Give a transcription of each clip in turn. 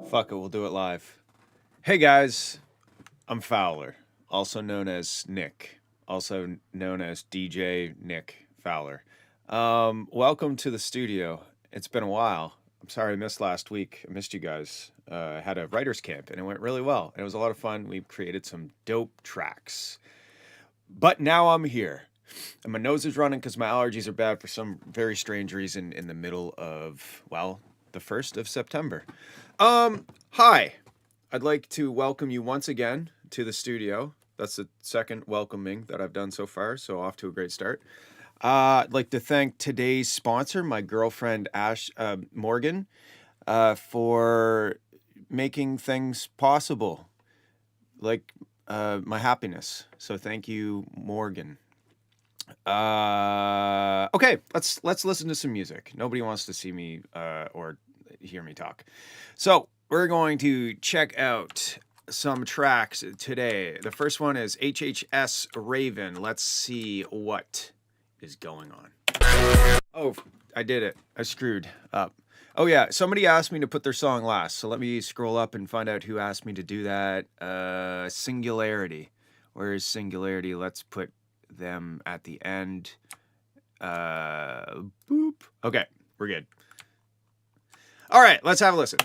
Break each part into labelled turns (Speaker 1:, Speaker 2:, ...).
Speaker 1: Fuck it, we'll do it live. Hey guys, I'm Fowler, also known as Nick, also known as DJ Nick Fowler. Welcome to the studio. It's been a while. I'm sorry I missed last week. I missed you guys. I had a writer's camp and it went really well. It was a lot of fun. We created some dope tracks. But now I'm here. And my nose is running because my allergies are bad for some very strange reason in the middle of, well, the 1st of September. Hi. I'd like to welcome you once again to the studio. That's the second welcoming that I've done so far, so off to a great start. I'd like to thank today's sponsor, my girlfriend Morgan, for making things possible, like my happiness. So thank you, Morgan. Okay, let's listen to some music. Nobody wants to see me or hear me talk. So we're going to check out some tracks today. The first one is HHS Raven. Let's see what is going on. Oh, I did it. I screwed up. Oh yeah, somebody asked me to put their song last. So let me scroll up and find out who asked me to do that. Singularity. Where is Singularity? Let's put them at the end. Boop. Okay, we're good. All right, let's have a listen.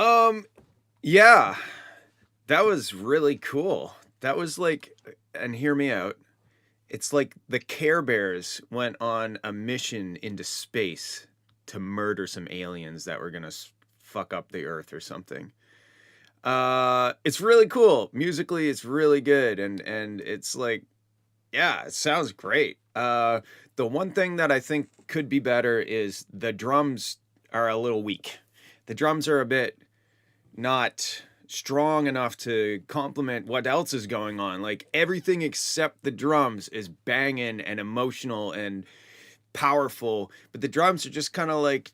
Speaker 1: Um, yeah, that was really cool. That was like, and hear me out. It's like the Care Bears went on a mission into space to murder some aliens that were gonna fuck up the Earth or something. It's really cool. Musically, it's really good, and it's like, yeah, it sounds great. The one thing that I think could be better is the drums are a little weak. The drums are a bit not strong enough to complement what else is going on. Like everything except the drums is banging and emotional and powerful, but the drums are just kind of like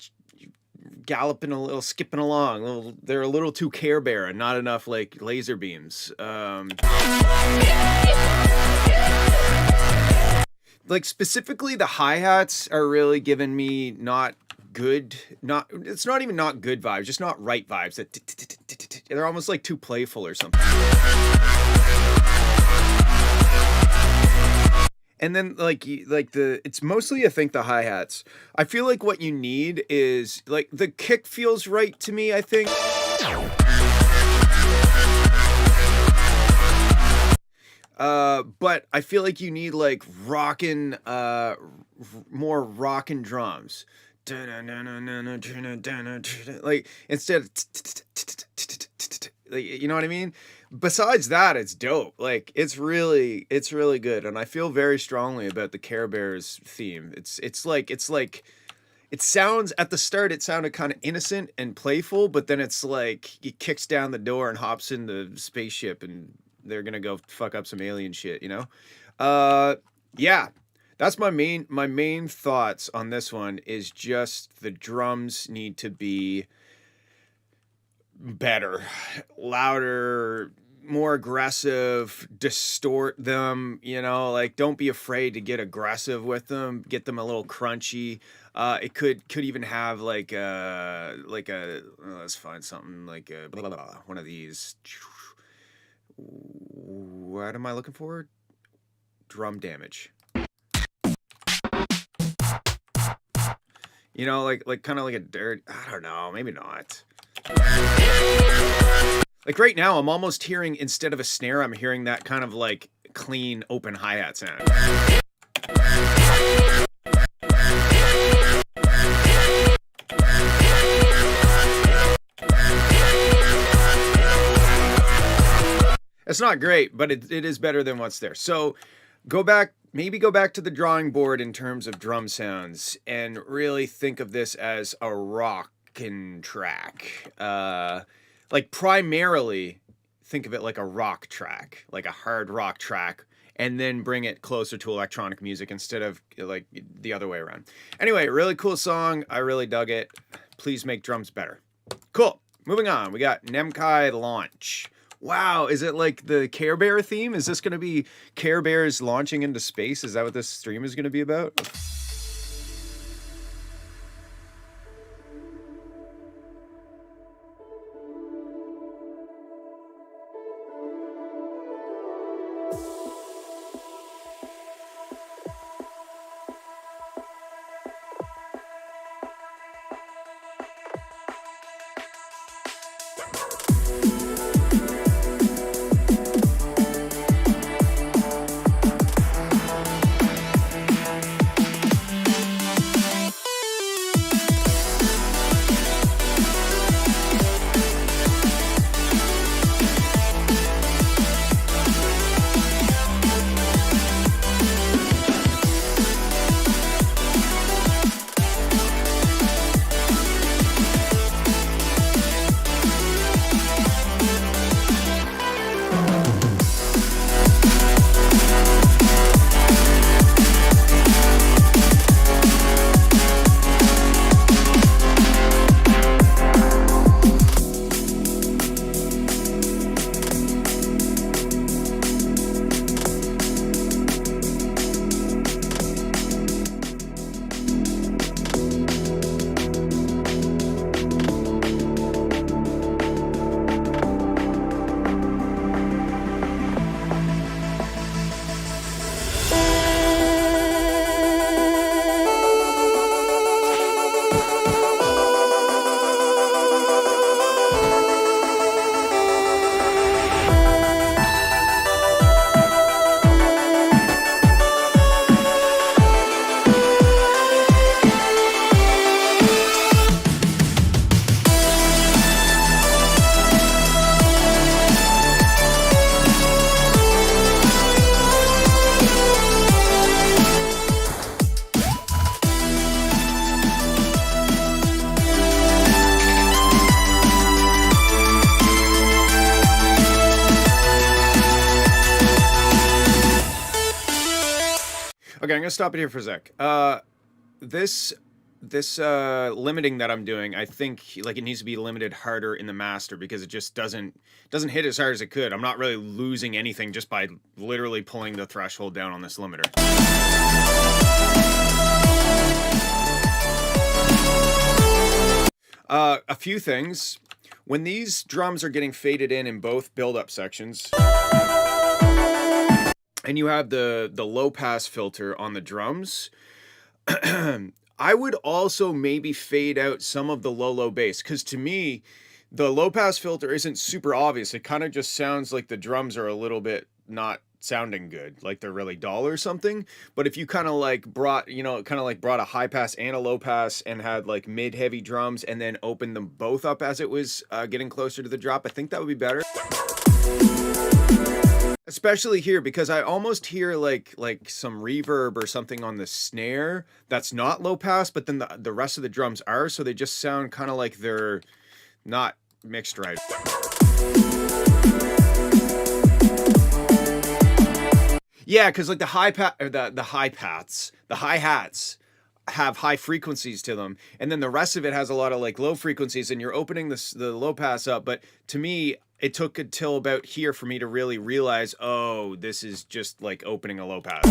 Speaker 1: galloping a little, skipping along. They're a little too Care Bear and not enough like laser beams. Like specifically the hi-hats are really giving me not good, not it's not even not good vibes, just not right vibes. They're almost like too playful or something. And then like it's mostly I think the hi-hats. I feel like what you need is like the kick feels right to me, I think. But I feel like you need like rockin', more rockin' drums. Like instead of like, you know what I mean? Besides that, it's dope. Like it's really good, and I feel very strongly about the Care Bears theme. It's like it sounds at the start it sounded kind of innocent and playful, but then it's like he kicks down the door and hops in the spaceship and they're gonna go fuck up some alien shit, you know? Yeah. That's my main thoughts on this one is just the drums need to be better, louder, more aggressive, distort them, you know, like don't be afraid to get aggressive with them, get them a little crunchy. It could even have like let's find something like one of these. What am I looking for? Drum damage. You know, like kind of like a dirt. I don't know, maybe not. Like right now, I'm almost hearing instead of a snare, I'm hearing that kind of like clean open hi-hat sound. It's not great, but it is better than what's there. So maybe go back to the drawing board in terms of drum sounds and really think of this as a rockin' track. Like primarily think of it like a rock track, like a hard rock track, and then bring it closer to electronic music instead of like the other way around. Anyway, really cool song. I really dug it. Please make drums better. Cool. Moving on. We got Nemkai Launch. Wow, is it like the Care Bear theme? Is this going to be Care Bears launching into space? Is that what this stream is going to be about? I'm gonna stop it here for a sec. This limiting that I'm doing, I think like it needs to be limited harder in the master because it just doesn't hit as hard as it could. I'm not really losing anything just by literally pulling the threshold down on this limiter. A few things. When these drums are getting faded in both build-up sections, and you have the low pass filter on the drums, I would also maybe fade out some of the low bass, because to me, the low pass filter isn't super obvious. It kind of just sounds like the drums are a little bit not sounding good, like they're really dull or something. But if you kind of like brought a high pass and a low pass and had like mid heavy drums and then opened them both up as it was getting closer to the drop, I think that would be better. Especially here, because I almost hear like some reverb or something on the snare that's not low pass, but then the rest of the drums are, so they just sound kind of like they're not mixed right. Yeah, because like the hi-hats have high frequencies to them, and then the rest of it has a lot of like low frequencies, and you're opening the low pass up. But to me, it took until about here for me to really realize, oh, this is just like opening a low pass.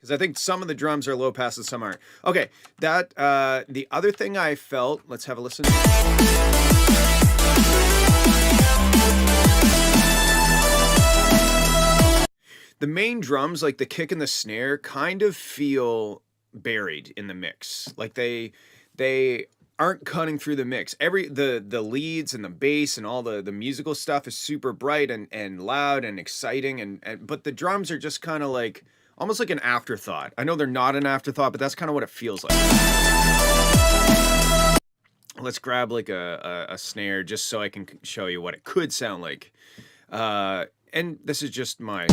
Speaker 1: Because I think some of the drums are low pass and some aren't. Okay, that the other thing I felt, let's have a listen. The main drums, like the kick and the snare, kind of feel buried in the mix. Like they aren't cutting through the mix. The leads and the bass and all the musical stuff is super bright and loud and exciting, but the drums are just kind of like almost like an afterthought. I know they're not an afterthought, but that's kind of what it feels like. Let's grab like a snare just so I can show you what it could sound like. And this is just my...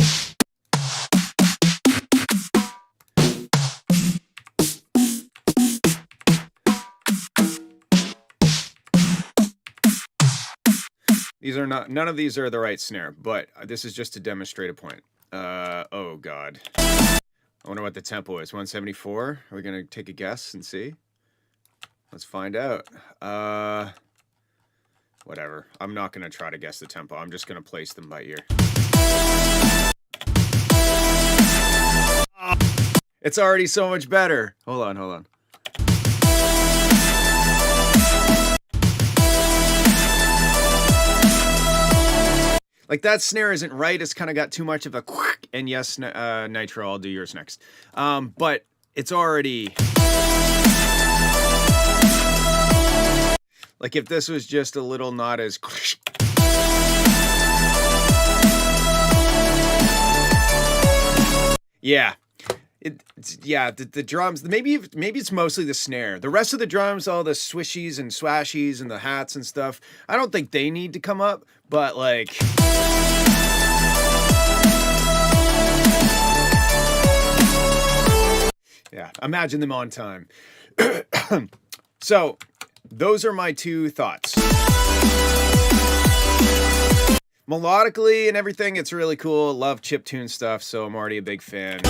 Speaker 1: None of these are the right snare, but this is just to demonstrate a point. Oh God. I wonder what the tempo is. 174? Are we gonna take a guess and see? Let's find out. Whatever. I'm not gonna try to guess the tempo. I'm just gonna place them by ear. It's already so much better. Hold on. Like that snare isn't right. It's kind of got too much of a quick. And yes, Nitro, I'll do yours next. But it's already... Like if this was just a little not as... Yeah. The drums, maybe it's mostly the snare. The rest of the drums, all the swishies and swashies and the hats and stuff, I don't think they need to come up, but like... Yeah, imagine them on time. So, those are my two thoughts. Melodically and everything, it's really cool. Love chiptune stuff, so I'm already a big fan.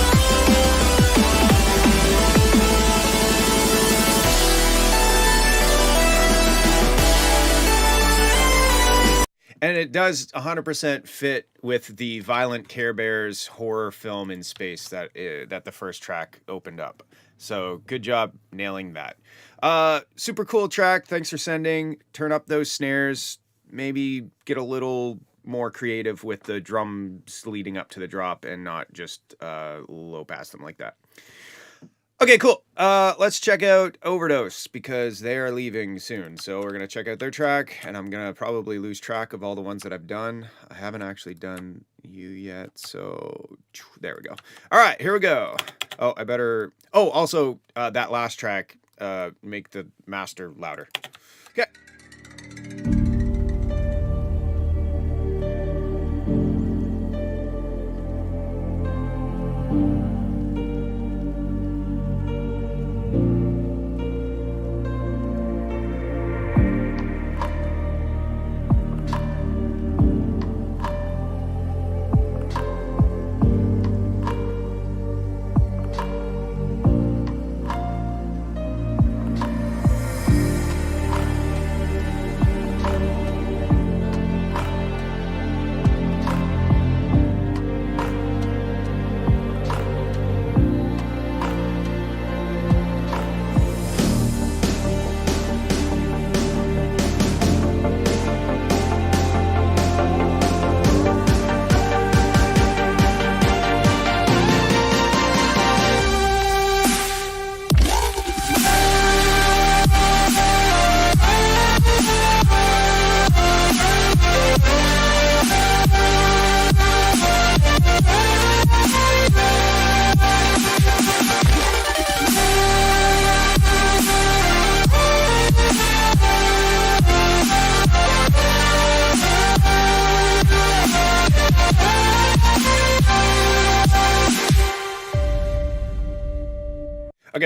Speaker 1: And it does 100% fit with the Violent Care Bears horror film in space that the first track opened up. So good job nailing that. Super cool track. Thanks for sending. Turn up those snares. Maybe get a little more creative with the drums leading up to the drop and not just low pass them like that. Okay, cool. Let's check out Overdose because they are leaving soon. So we're going to check out their track, and I'm going to probably lose track of all the ones that I've done. I haven't actually done you yet, so there we go. All right, here we go. Oh, I better... Oh, also, that last track, make the master louder. Okay.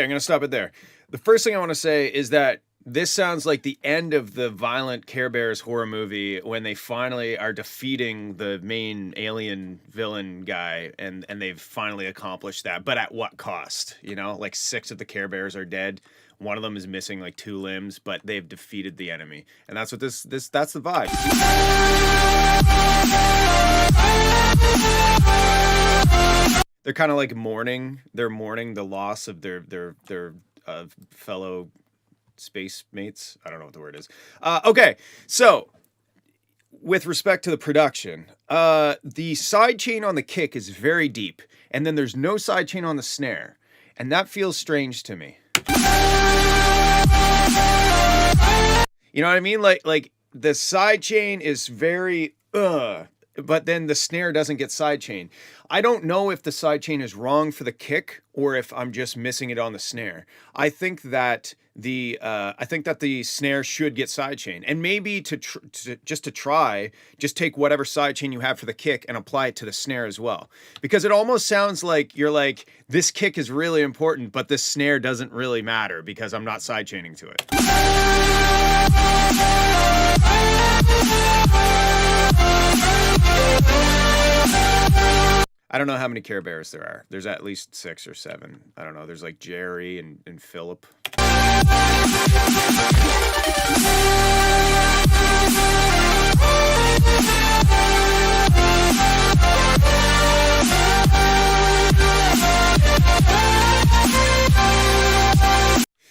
Speaker 1: I'm gonna stop it there. The first thing I want to say is that this sounds like the end of the violent Care Bears horror movie when they finally are defeating the main alien villain guy, and they've finally accomplished that. But at what cost? You know, like 6 of the Care Bears are dead. One of them is missing like 2 limbs, but they've defeated the enemy, and that's what that's the vibe. They're kind of like mourning. They're mourning the loss of their fellow space mates. I don't know what the word is. Okay, so with respect to the production, the side chain on the kick is very deep, and then there's no side chain on the snare, and that feels strange to me. You know what I mean? Like the side chain is very but then the snare doesn't get side chain. I don't know if the side chain is wrong for the kick or if I'm just missing it on the snare. I think that the snare should get side chain, and maybe to try, just take whatever side chain you have for the kick and apply it to the snare as well, because it almost sounds like you're like, this kick is really important, but this snare doesn't really matter because I'm not side chaining to it. I don't know how many Care Bears there are. There's at least 6 or 7. I don't know. There's like Jerry and Philip.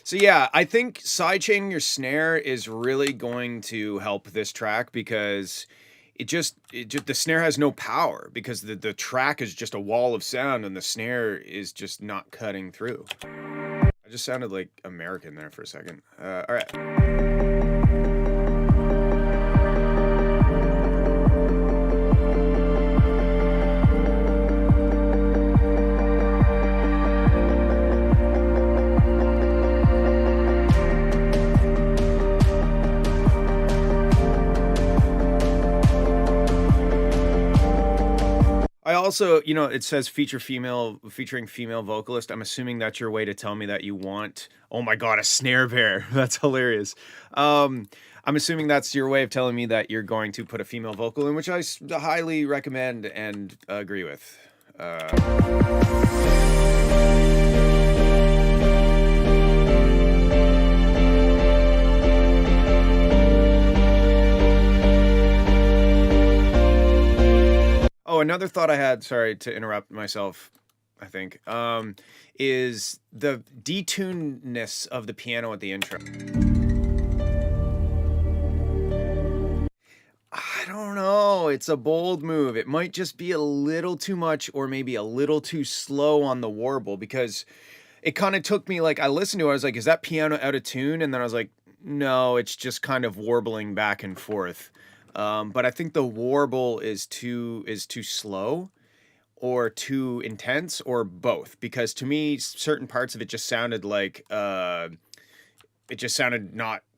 Speaker 1: So yeah, I think sidechaining your snare is really going to help this track, because the snare has no power, because the track is just a wall of sound and the snare is just not cutting through. I just sounded like American there for a second. All right. I also, you know, it says featuring female vocalist. I'm assuming that's your way to tell me that you want, oh my God, a snare bear. That's hilarious. I'm assuming that's your way of telling me that you're going to put a female vocal in, which I highly recommend and agree with. Oh, another thought I had, sorry to interrupt myself, I think, is the detunedness of the piano at the intro. I don't know. It's a bold move. It might just be a little too much, or maybe a little too slow on the warble, because it kind of took me, like, I listened to it, I was like, is that piano out of tune? And then I was like, no, it's just kind of warbling back and forth. But I think the warble is too slow, or too intense, or both, because to me certain parts of it just sounded like not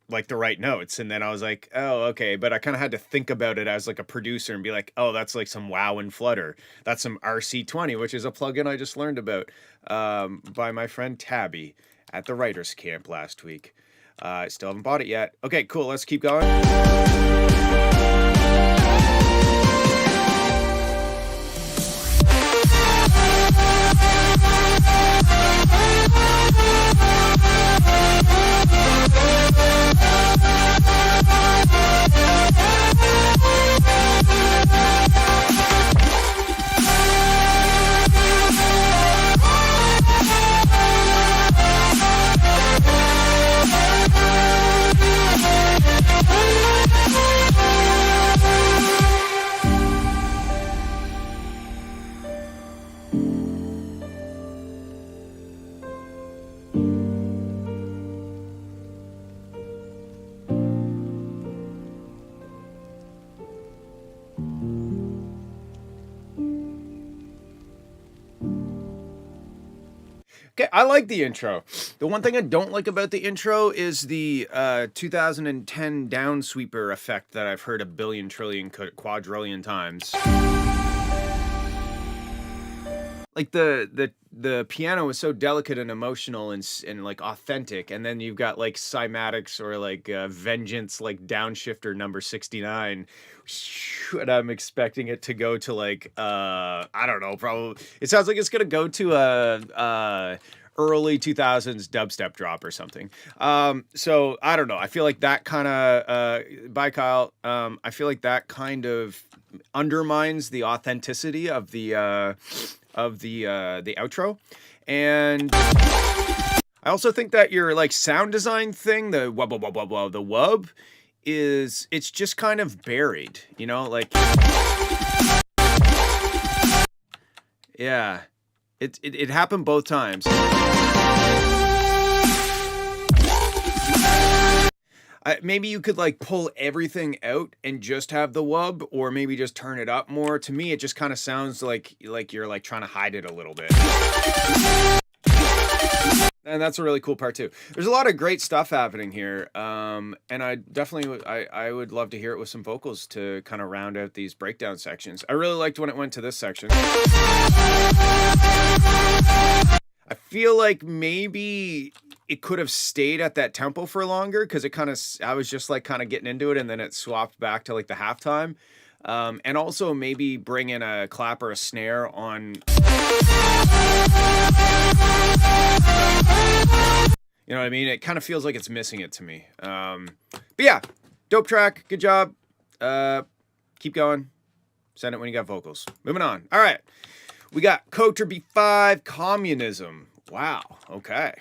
Speaker 1: like the right notes, and then I was like, oh, okay, but I kind of had to think about it as like a producer and be like, oh, that's like some wow and flutter, that's some RC20, which is a plugin I just learned about by my friend Tabby at the writers camp last week. I still haven't bought it yet. Okay, cool, let's keep going. Okay, I like the intro. The one thing I don't like about the intro is the 2010 downsweeper effect that I've heard a billion, trillion, quadrillion times. like the piano is so delicate and emotional and like authentic, and then you've got like cymatics or like vengeance, like downshifter number 69, and I'm expecting it to go to like I don't know, probably it sounds like it's gonna go to a early 2000s dubstep drop or something. So I don't know, I feel like that kind of by Kyle, I feel like that kind of undermines the authenticity of the outro. And I also think that your like sound design thing, the wub wub wub wub wub, the wub, it's just kind of buried, you know, like yeah, it happened both times. Maybe you could like pull everything out and just have the wub, or maybe just turn it up more. To me, it just kind of sounds like you're like trying to hide it a little bit. And that's a really cool part too. There's a lot of great stuff happening here, and I definitely I would love to hear it with some vocals to kind of round out these breakdown sections. I really liked when it went to this section. I feel like maybe it could have stayed at that tempo for longer, because it kind of, I was just like kind of getting into it, and then it swapped back to like the halftime. And also maybe bring in a clap or a snare on, you know what I mean? It kind of feels like it's missing it to me. But yeah, dope track. Good job. Keep going. Send it when you got vocals. Moving on. All right. We got Kotra B5, Communism. Wow. Okay.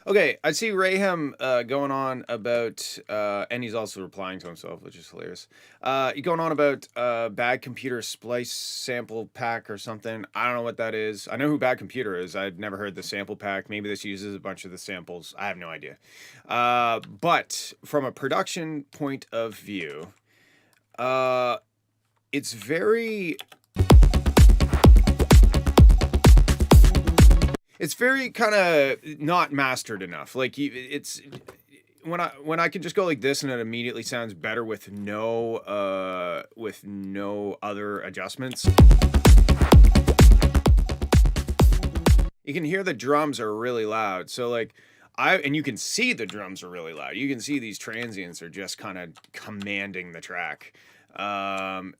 Speaker 1: Okay, I see Raham going on about, and he's also replying to himself, which is hilarious. Going on about Bad Computer Splice sample pack or something. I don't know what that is. I know who Bad Computer is. I'd never heard the sample pack. Maybe this uses a bunch of the samples. I have no idea. But from a production point of view, it's very... It's very kind of not mastered enough. Like it's when I can just go like this and it immediately sounds better with no other adjustments. You can hear the drums are really loud. So like and you can see the drums are really loud. You can see these transients are just kind of commanding the track.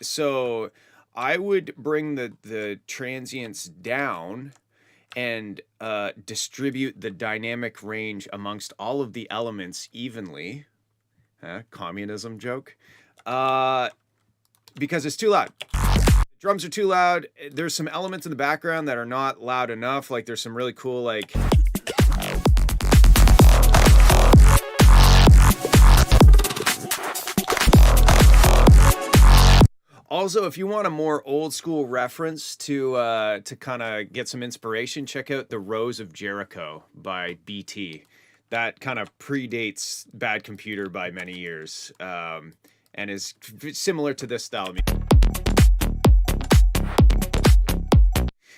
Speaker 1: So I would bring the transients down and distribute the dynamic range amongst all of the elements evenly. Communism joke. Because it's too loud. Drums are too loud. There's some elements in the background that are not loud enough. Like there's some really cool like... Also, if you want a more old school reference to kind of get some inspiration, check out The Rose of Jericho by BT. That kind of predates Bad Computer by many years, and is similar to this style of music.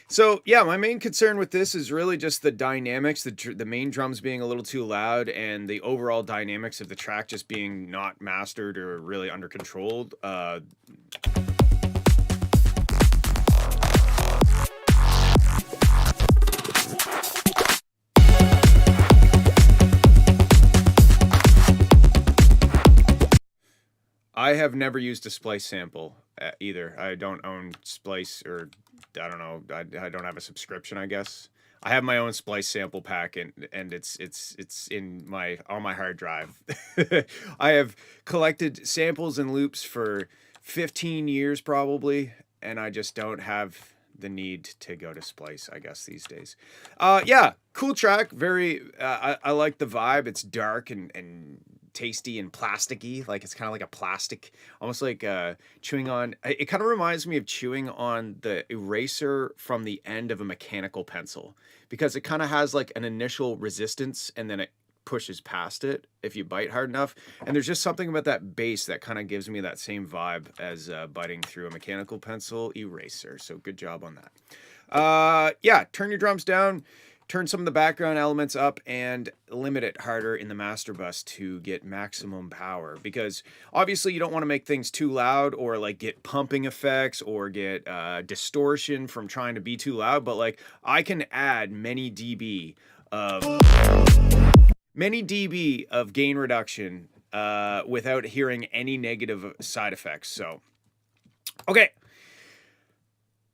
Speaker 1: So yeah, my main concern with this is really just the dynamics, the main drums being a little too loud, and the overall dynamics of the track just being not mastered or really under controlled. I have never used a splice sample either. I don't own Splice, or I don't know. I don't have a subscription, I guess. I have my own splice sample pack, and it's in on my hard drive. I have collected samples and loops for 15 years probably, and I just don't have the need to go to splice, I guess, these days. Yeah, cool track. Very I like the vibe. It's dark and tasty and plasticky. Like it's kind of like a plastic, almost like chewing on, it kind of reminds me of chewing on the eraser from the end of a mechanical pencil, because it kind of has like an initial resistance and then it pushes past it if you bite hard enough. And there's just something about that bass that kind of gives me that same vibe as biting through a mechanical pencil eraser. So good job on that. Yeah, turn your drums down, turn some of the background elements up, and limit it harder in the master bus to get maximum power, because obviously you don't want to make things too loud or like get pumping effects or get distortion from trying to be too loud. But like I can add many dB of gain reduction without hearing any negative side effects. So okay,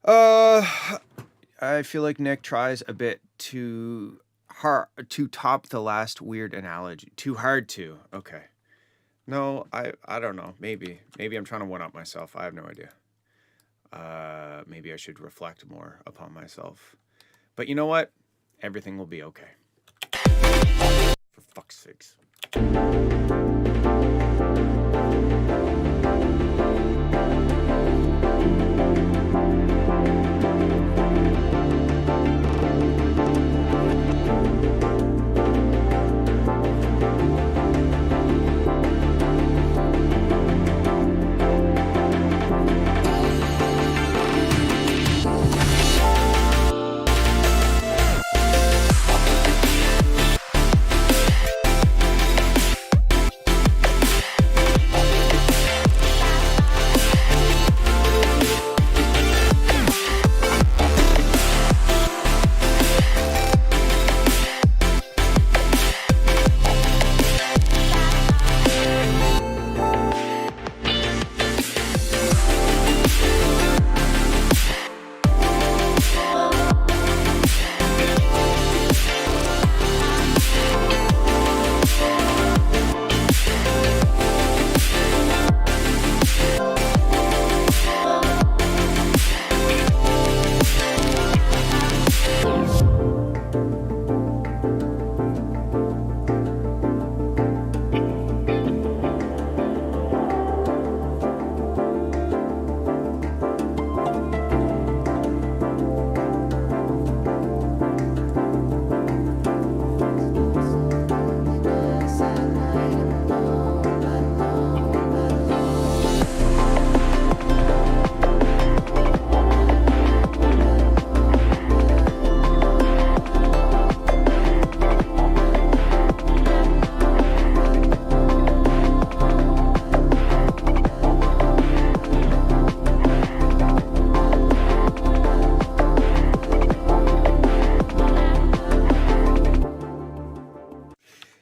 Speaker 1: I feel like Nick tries a bit too hard to top the last weird analogy. Too hard to. Okay. No, I don't know. Maybe I'm trying to one up myself. I have no idea. Maybe I should reflect more upon myself. But you know what? Everything will be okay. For fuck's sakes.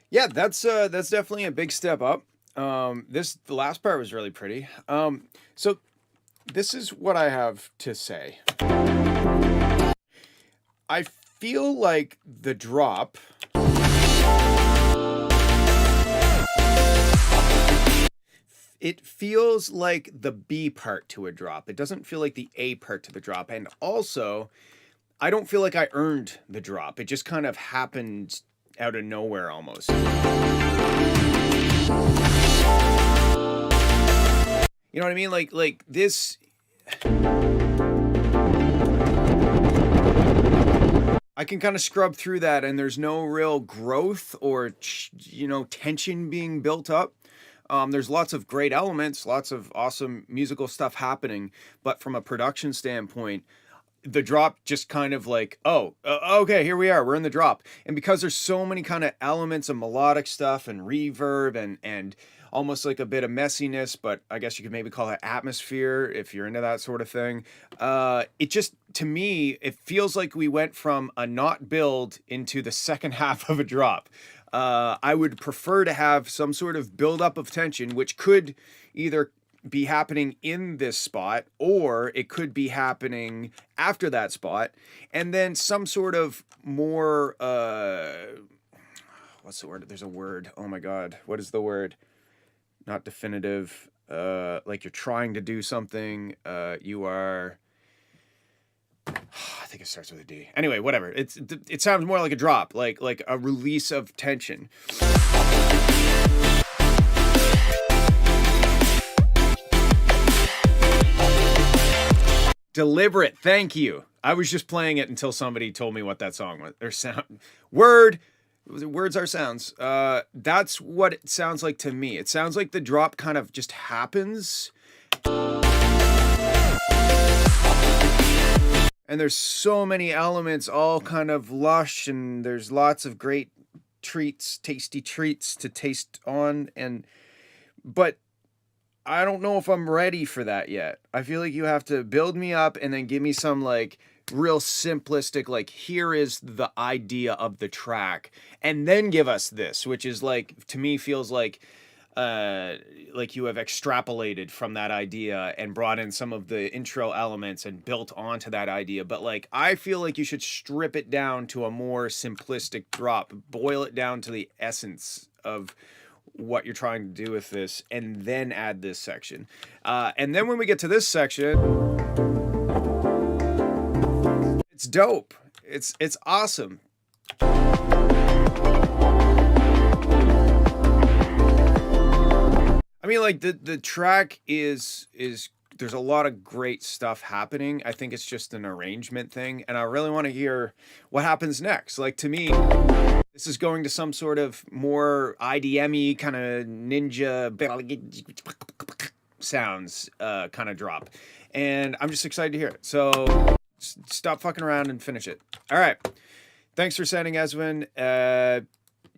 Speaker 1: Yeah, that's definitely a big step up. The last part was really pretty. So this is what I have to say. I feel like the drop it feels like the B part to a drop. It doesn't feel like the A part to the drop. And also, I don't feel like I earned the drop. It just kind of happened out of nowhere almost. You know what I mean? Like this. I can kind of scrub through that and there's no real growth or, tension being built up. There's lots of great elements, lots of awesome musical stuff happening. But from a production standpoint, the drop just kind of like, okay, here we are, we're in the drop. And because there's so many kind of elements of melodic stuff and reverb and almost like a bit of messiness, but I guess you could maybe call it atmosphere if you're into that sort of thing. It just, to me, it feels like we went from a not build into the second half of a drop. I would prefer to have some sort of buildup of tension, which could either be happening in this spot or it could be happening after that spot, and then some sort of more what's the word? There's a word. Oh my god, what is the word? Not definitive. Like you're trying to do something. You are. I think it starts with a D. Anyway, whatever. It sounds more like a drop, like a release of tension. Deliberate. Thank you. I was just playing it until somebody told me what that song was. Or sound. Words are sounds. That's what it sounds like to me. It sounds like the drop kind of just happens. And there's so many elements, all kind of lush, and there's lots of great treats, tasty treats to taste on. But I don't know if I'm ready for that yet. I feel like you have to build me up and then give me some like real simplistic, like here is the idea of the track, and then give us this, which is like, to me feels like you have extrapolated from that idea and brought in some of the intro elements and built onto that idea. But like, I feel like you should strip it down to a more simplistic drop, boil it down to the essence of what you're trying to do with this, and then add this section. And then when we get to this section, it's dope. It's awesome. I mean, like the track is there's a lot of great stuff happening. I think it's just an arrangement thing, and I really want to hear what happens next. Like, to me, this is going to some sort of more IDM-y kind of ninja sounds kind of drop, and I'm just excited to hear it. So stop fucking around and finish it. All right, thanks for sending, Eswin.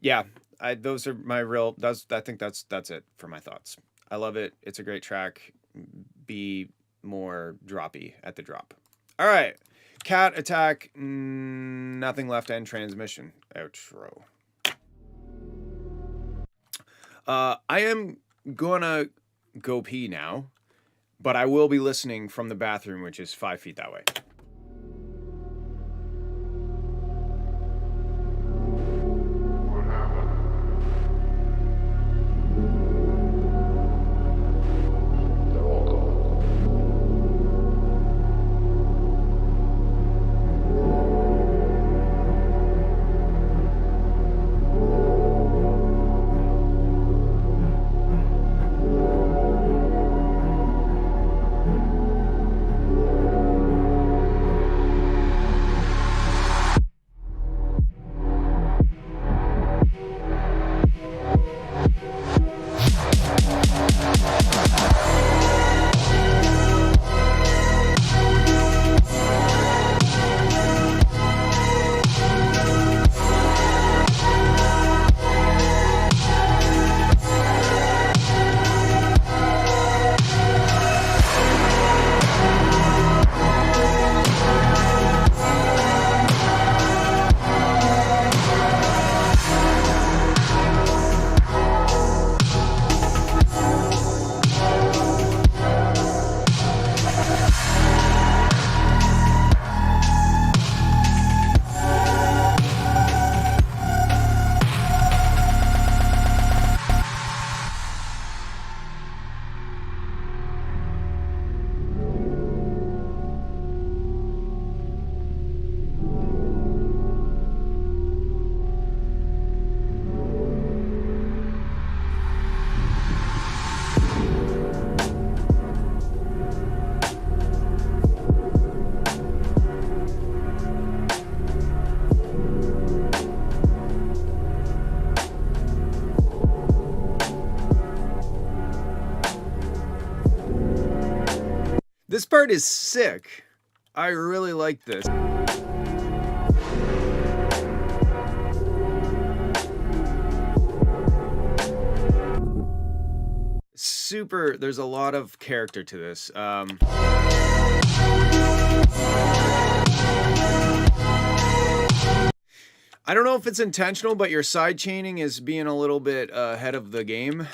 Speaker 1: Yeah. Those are my real. I think that's it for my thoughts. I love it. It's a great track. Be more droppy at the drop. All right, Cat Attack. Nothing left. End transmission. Outro. I am gonna go pee now, but I will be listening from the bathroom, which is 5 feet that way. This part is sick. I really like this. Super, there's a lot of character to this. I don't know if it's intentional, but your side chaining is being a little bit ahead of the game.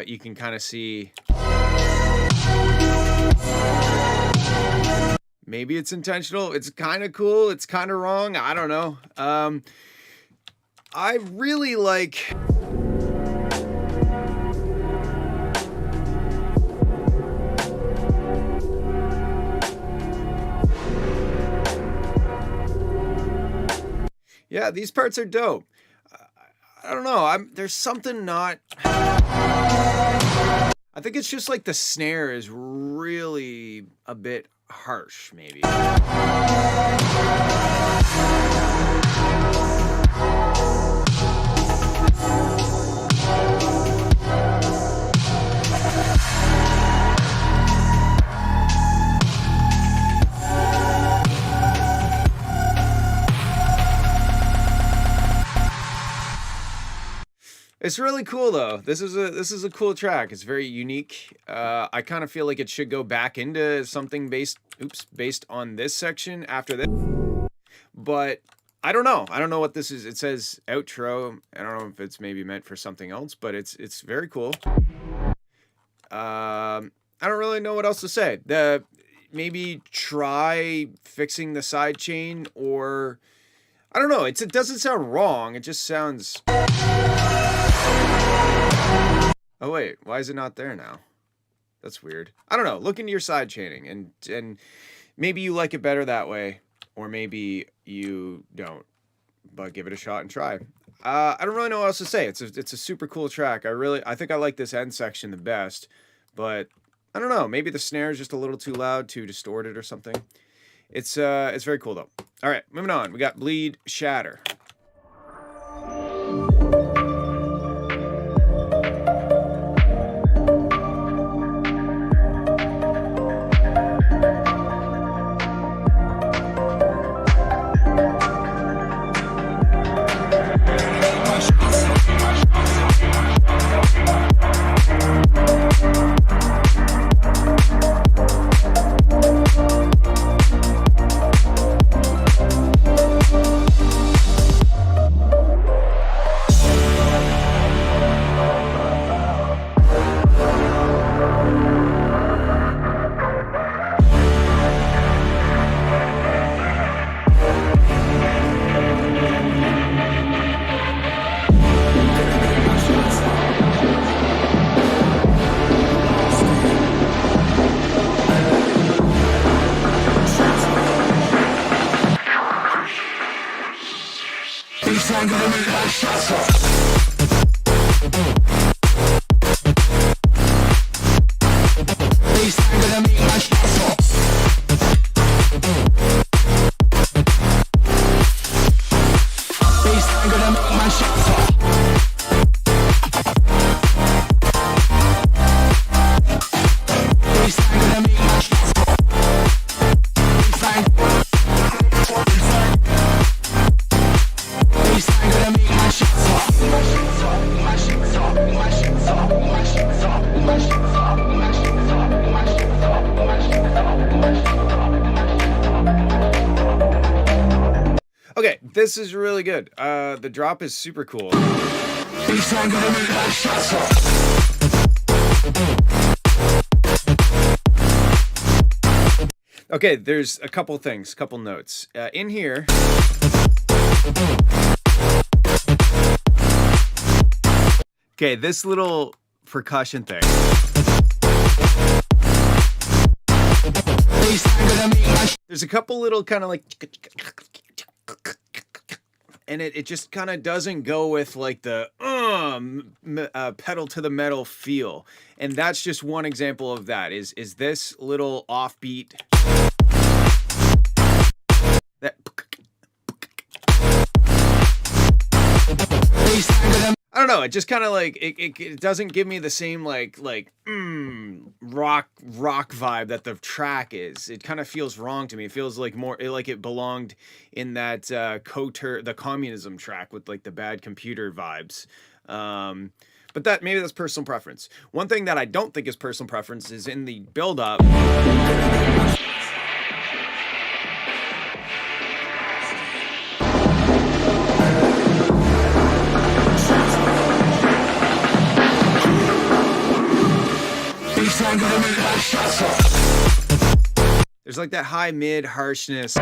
Speaker 1: You can kind of see. Maybe it's intentional. It's kind of cool. It's kind of wrong. I don't know. I really like. Yeah, these parts are dope. I don't know. There's something not. I think it's just like the snare is really a bit harsh, maybe. It's really cool though. This is a cool track. It's very unique. I kind of feel like it should go back into something based on this section after this. But I don't know. I don't know what this is. It says outro. I don't know if it's maybe meant for something else, but it's very cool. I don't really know what else to say. Maybe try fixing the side chain, or I don't know. It doesn't sound wrong. It just sounds. Oh wait, why is it not there now? That's weird. I don't know. Look into your side chaining, and maybe you like it better that way, or maybe you don't. But give it a shot and try. I don't really know what else to say. It's a super cool track. I think I like this end section the best, but I don't know. Maybe the snare is just a little too loud, too distorted, or something. It's very cool though. All right, moving on. We got Bleed Shatter. Okay, this is really good. The drop is super cool. Okay, there's a couple things, couple notes. In here... Okay, this little percussion thing. There's a couple little kind of like... And it just kind of doesn't go with like the pedal to the metal feel. And that's just one example of that, is this little offbeat. That... I don't know. It just kind of like it doesn't give me the same like rock vibe that the track is. It kind of feels wrong to me. It feels like more like it belonged in that the communism track with like the bad computer vibes. But that maybe that's personal preference. One thing that I don't think is personal preference is in the build up. There's like that high mid harshness.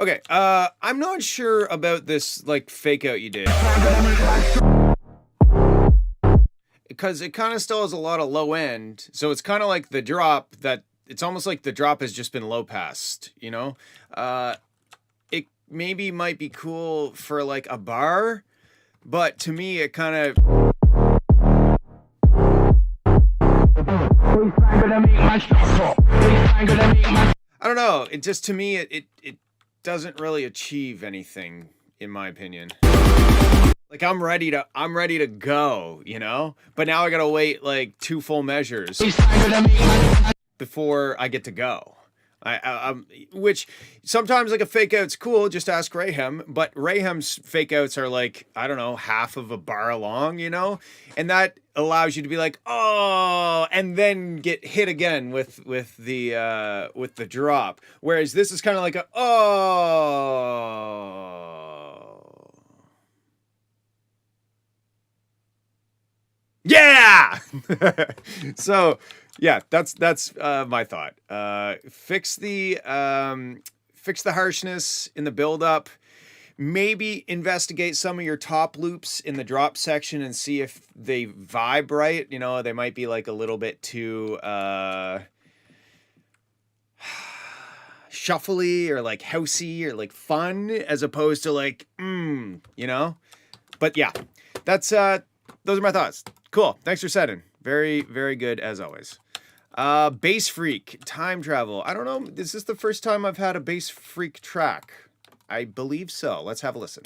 Speaker 1: Okay, I'm not sure about this like fake out you did, because it kind of still has a lot of low end, so it's kind of like the drop that it's almost like the drop has just been low passed, you know. It maybe might be cool for like a bar, but to me it kind of I don't know, it just to me it doesn't really achieve anything, in my opinion. Like I'm ready to go, you know? But now I gotta wait like 2 full measures before I get to go. Which sometimes like a fake out's cool, just ask Rayhem, but Rayhem's fake outs are like, I don't know, half of a bar long, you know? And that allows you to be like, oh, and then get hit again with the drop. Whereas this is kind of like a oh. Yeah. So yeah, that's my thought. Fix the harshness in the build up. Maybe investigate some of your top loops in the drop section and see if they vibe right. You know, they might be like a little bit too shuffly or like housey or like fun as opposed to like you know. But yeah, that's those are my thoughts. Cool. Thanks for setting. Very, very good as always. Bass Freak, Time Travel. I don't know. Is this the first time I've had a Bass Freak track? I believe so. Let's have a listen.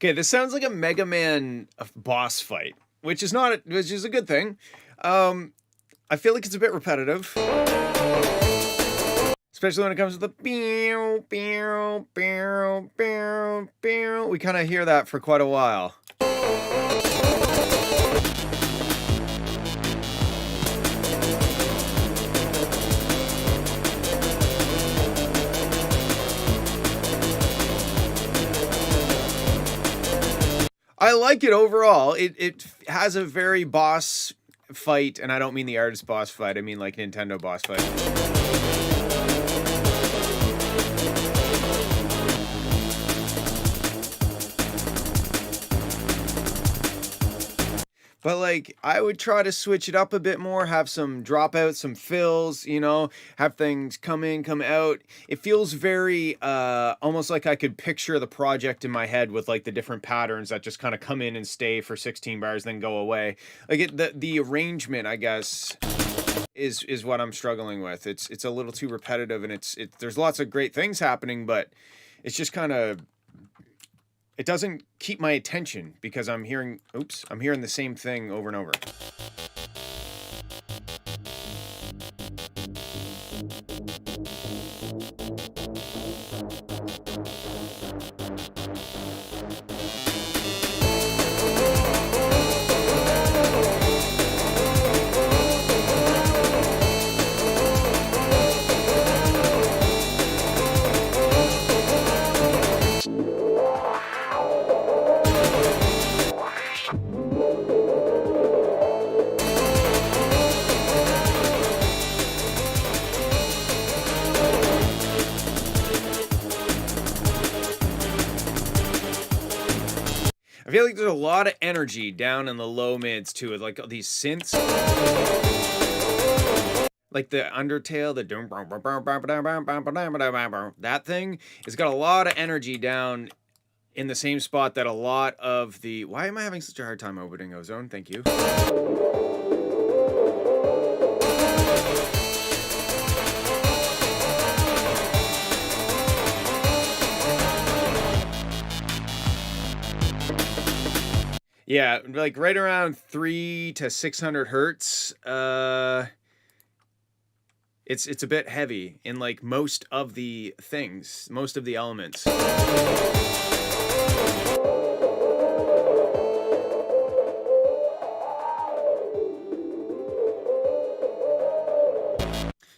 Speaker 1: Okay, this sounds like a Mega Man boss fight, which is a good thing. I feel like it's a bit repetitive, especially when it comes to the pew, pew, pew, pew, pew. We kind of hear that for quite a while. I like it overall. It has a very boss fight, and I don't mean the artist boss fight. I mean like Nintendo boss fight. But like I would try to switch it up a bit more, have some dropouts, some fills, you know, have things come in, come out. It feels very almost like I could picture the project in my head with like the different patterns that just kind of come in and stay for 16 bars, then go away. Like the arrangement, I guess, is what I'm struggling with. It's a little too repetitive, and there's lots of great things happening, but it's just kind of, it doesn't keep my attention because I'm hearing the same thing over and over. I feel like there's a lot of energy down in the low mids too, with like these synths, like the Undertale, that thing has got a lot of energy down in the same spot that a lot of the. Why am I having such a hard time opening Ozone? Thank you. Yeah, like right around 300 to 600 hertz. It's a bit heavy in like most of the things, most of the elements.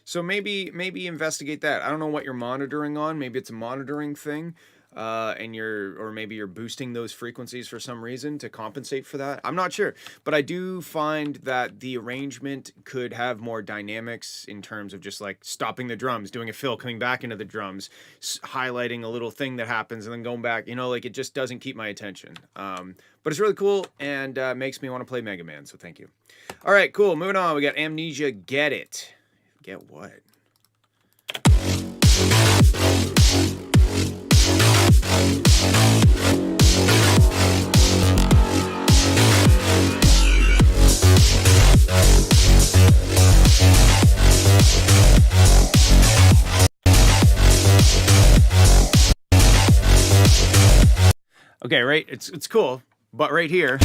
Speaker 1: So maybe investigate that. I don't know what you're monitoring on. Maybe it's a monitoring thing. Or maybe you're boosting those frequencies for some reason to compensate for that. I'm not sure, but I do find that the arrangement could have more dynamics in terms of just like stopping the drums, doing a fill, coming back into the drums, highlighting a little thing that happens and then going back, you know, like it just doesn't keep my attention. But it's really cool and makes me want to play Mega Man, so thank you. All right, cool, moving on. We got Amnesia Get It. Get what? Okay, right, it's cool, but right here,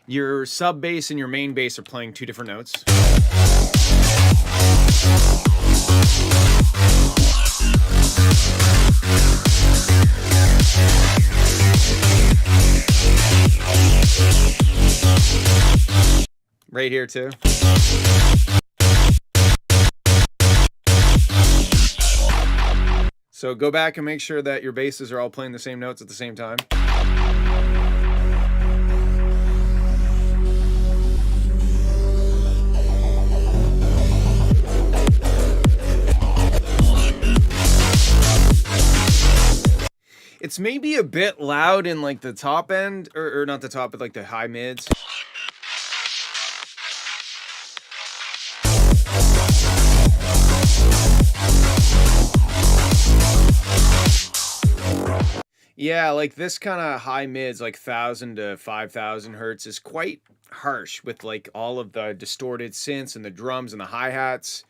Speaker 1: your sub bass and your main bass are playing two different notes. Right here too. So go back and make sure that your basses are all playing the same notes at the same time. It's maybe a bit loud in like the top end, or not the top, but like the high mids. Yeah, like this kind of high mids, like 1,000 to 5,000 hertz, is quite harsh with like all of the distorted synths and the drums and the hi-hats.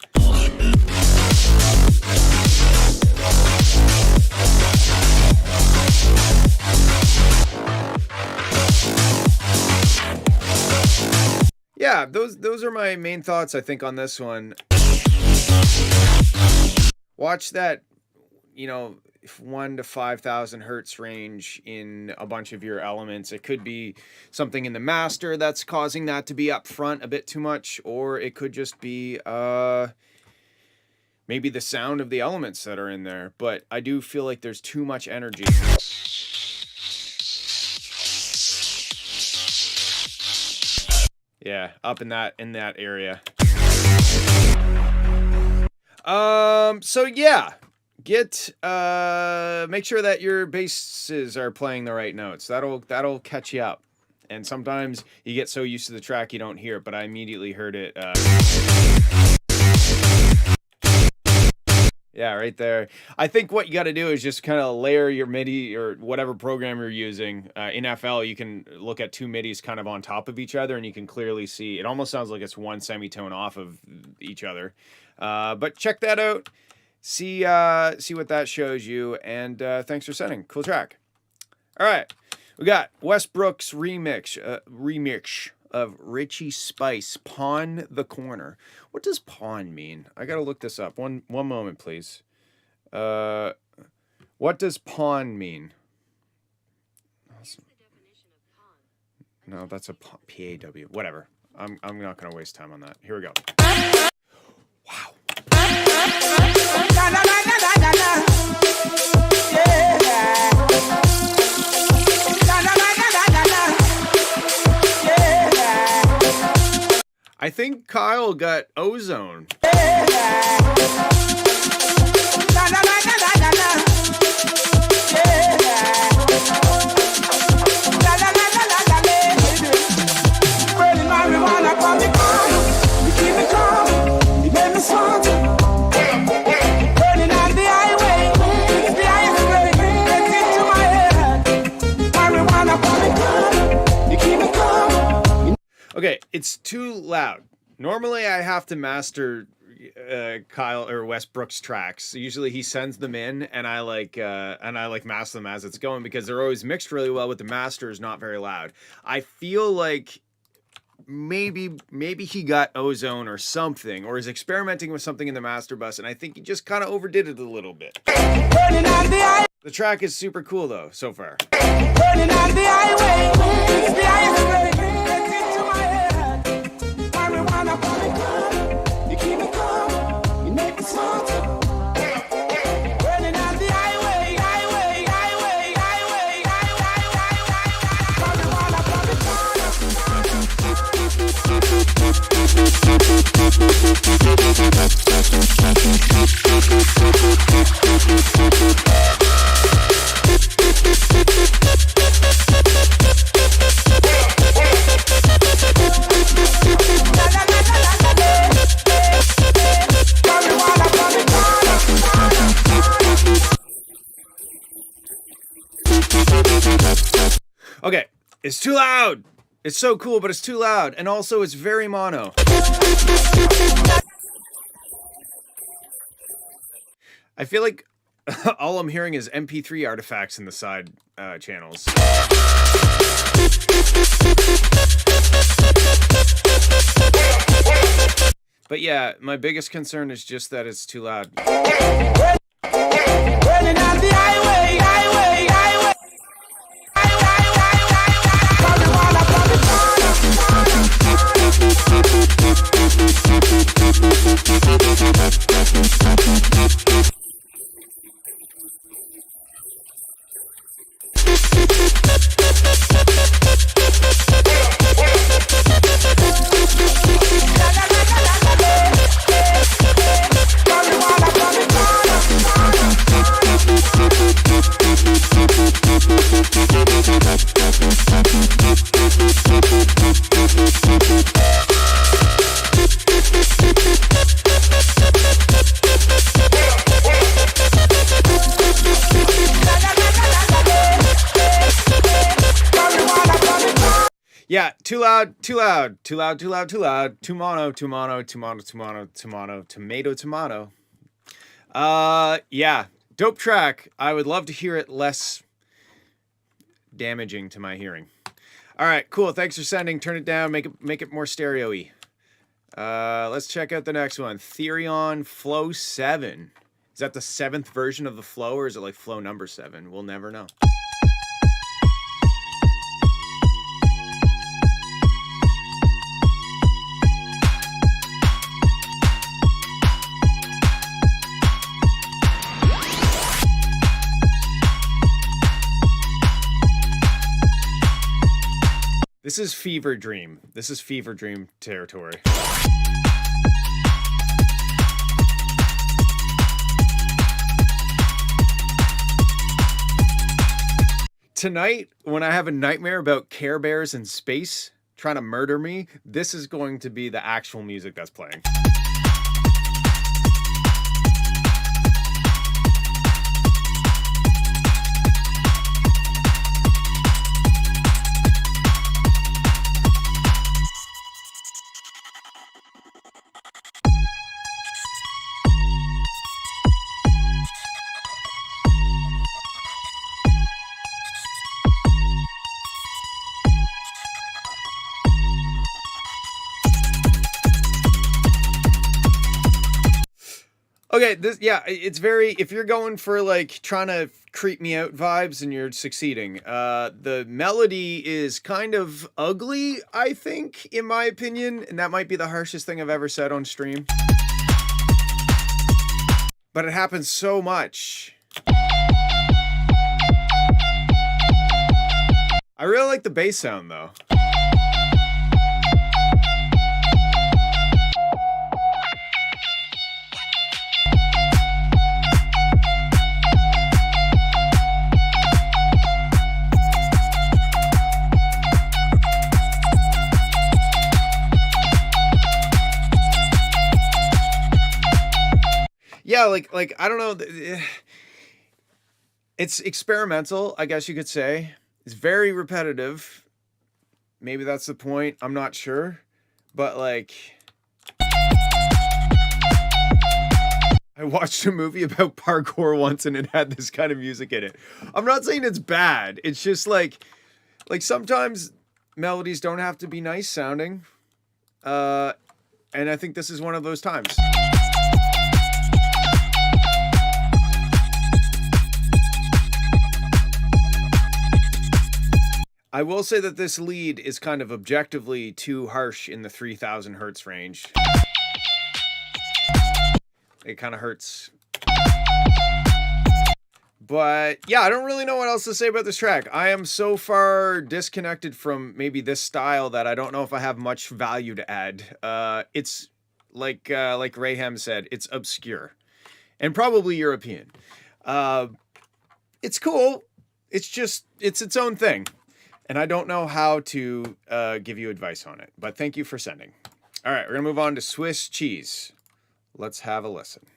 Speaker 1: Yeah, those are my main thoughts, I think, on this one. Watch that, you know, 1 to 5,000 hertz range in a bunch of your elements. It could be something in the master that's causing that to be up front a bit too much, or it could just be maybe the sound of the elements that are in there. But I do feel like there's too much energy. Yeah, up in that area. So yeah, make sure that your basses are playing the right notes. That'll catch you up. And sometimes you get so used to the track you don't hear it, but I immediately heard it. Yeah, right there. I think what you got to do is just kind of layer your MIDI or whatever program you're using. In FL, you can look at two MIDIs kind of on top of each other, and you can clearly see. It almost sounds like it's one semitone off of each other. But check that out. See what that shows you. And thanks for sending. Cool track. All right. We got Westbrook's remix of Richie Spice, Pawn the Corner. What does pawn mean? I gotta look this up. One moment, please. What does pawn mean? No, that's a P-A-W. Whatever. I'm not gonna waste time on that. Here we go. Wow. I think Kyle got ozone. Okay, it's too loud. Normally I have to master Kyle or Westbrook's tracks. Usually he sends them in and I like master them as it's going because they're always mixed really well, but the master is not very loud. I feel like maybe he got ozone or something, or is experimenting with something in the master bus, and I think he just kind of overdid it a little bit. The track is super cool though so far. Okay, it's too loud. It's so cool, but it's too loud. And also, it's very mono. I feel like all I'm hearing is MP3 artifacts in the side channels. But yeah, my biggest concern is just that it's too loud. Yeah, too loud, too loud, too loud, too loud, too loud, too mono, too mono, too mono, too mono, too mono, tomato, tomato. Yeah, dope track. I would love to hear it less damaging to my hearing. All right, cool. Thanks for sending. Turn it down. Make it more stereo-y. Let's check out the next one. Therion Flow 7. Is that the 7th version of the Flow, or is it like Flow number 7? We'll never know. This is Fever Dream. This is Fever Dream territory. tonight, when I have a nightmare about Care Bears in space trying to murder me, this is going to be the actual music that's playing. Okay, it's very, if you're going for like trying to creep me out vibes and you're succeeding. The melody is kind of ugly, I think, in my opinion, and that might be the harshest thing I've ever said on stream. But it happens so much. I really like the bass sound though. Yeah, like I don't know. It's experimental, I guess you could say. It's very repetitive. Maybe that's the point. I'm not sure. But like, I watched a movie about parkour once and it had this kind of music in it. I'm not saying it's bad. It's just like sometimes melodies don't have to be nice sounding. And I think this is one of those times. I will say that this lead is kind of objectively too harsh in the 3000 hertz range. It kind of hurts. But yeah, I don't really know what else to say about this track. I am so far disconnected from maybe this style that I don't know if I have much value to add. It's like Rayhem said, it's obscure and probably European. It's cool. It's its own thing. And I don't know how to give you advice on it, but thank you for sending. All right, we're gonna move on to Swiss Cheese. Let's have a listen.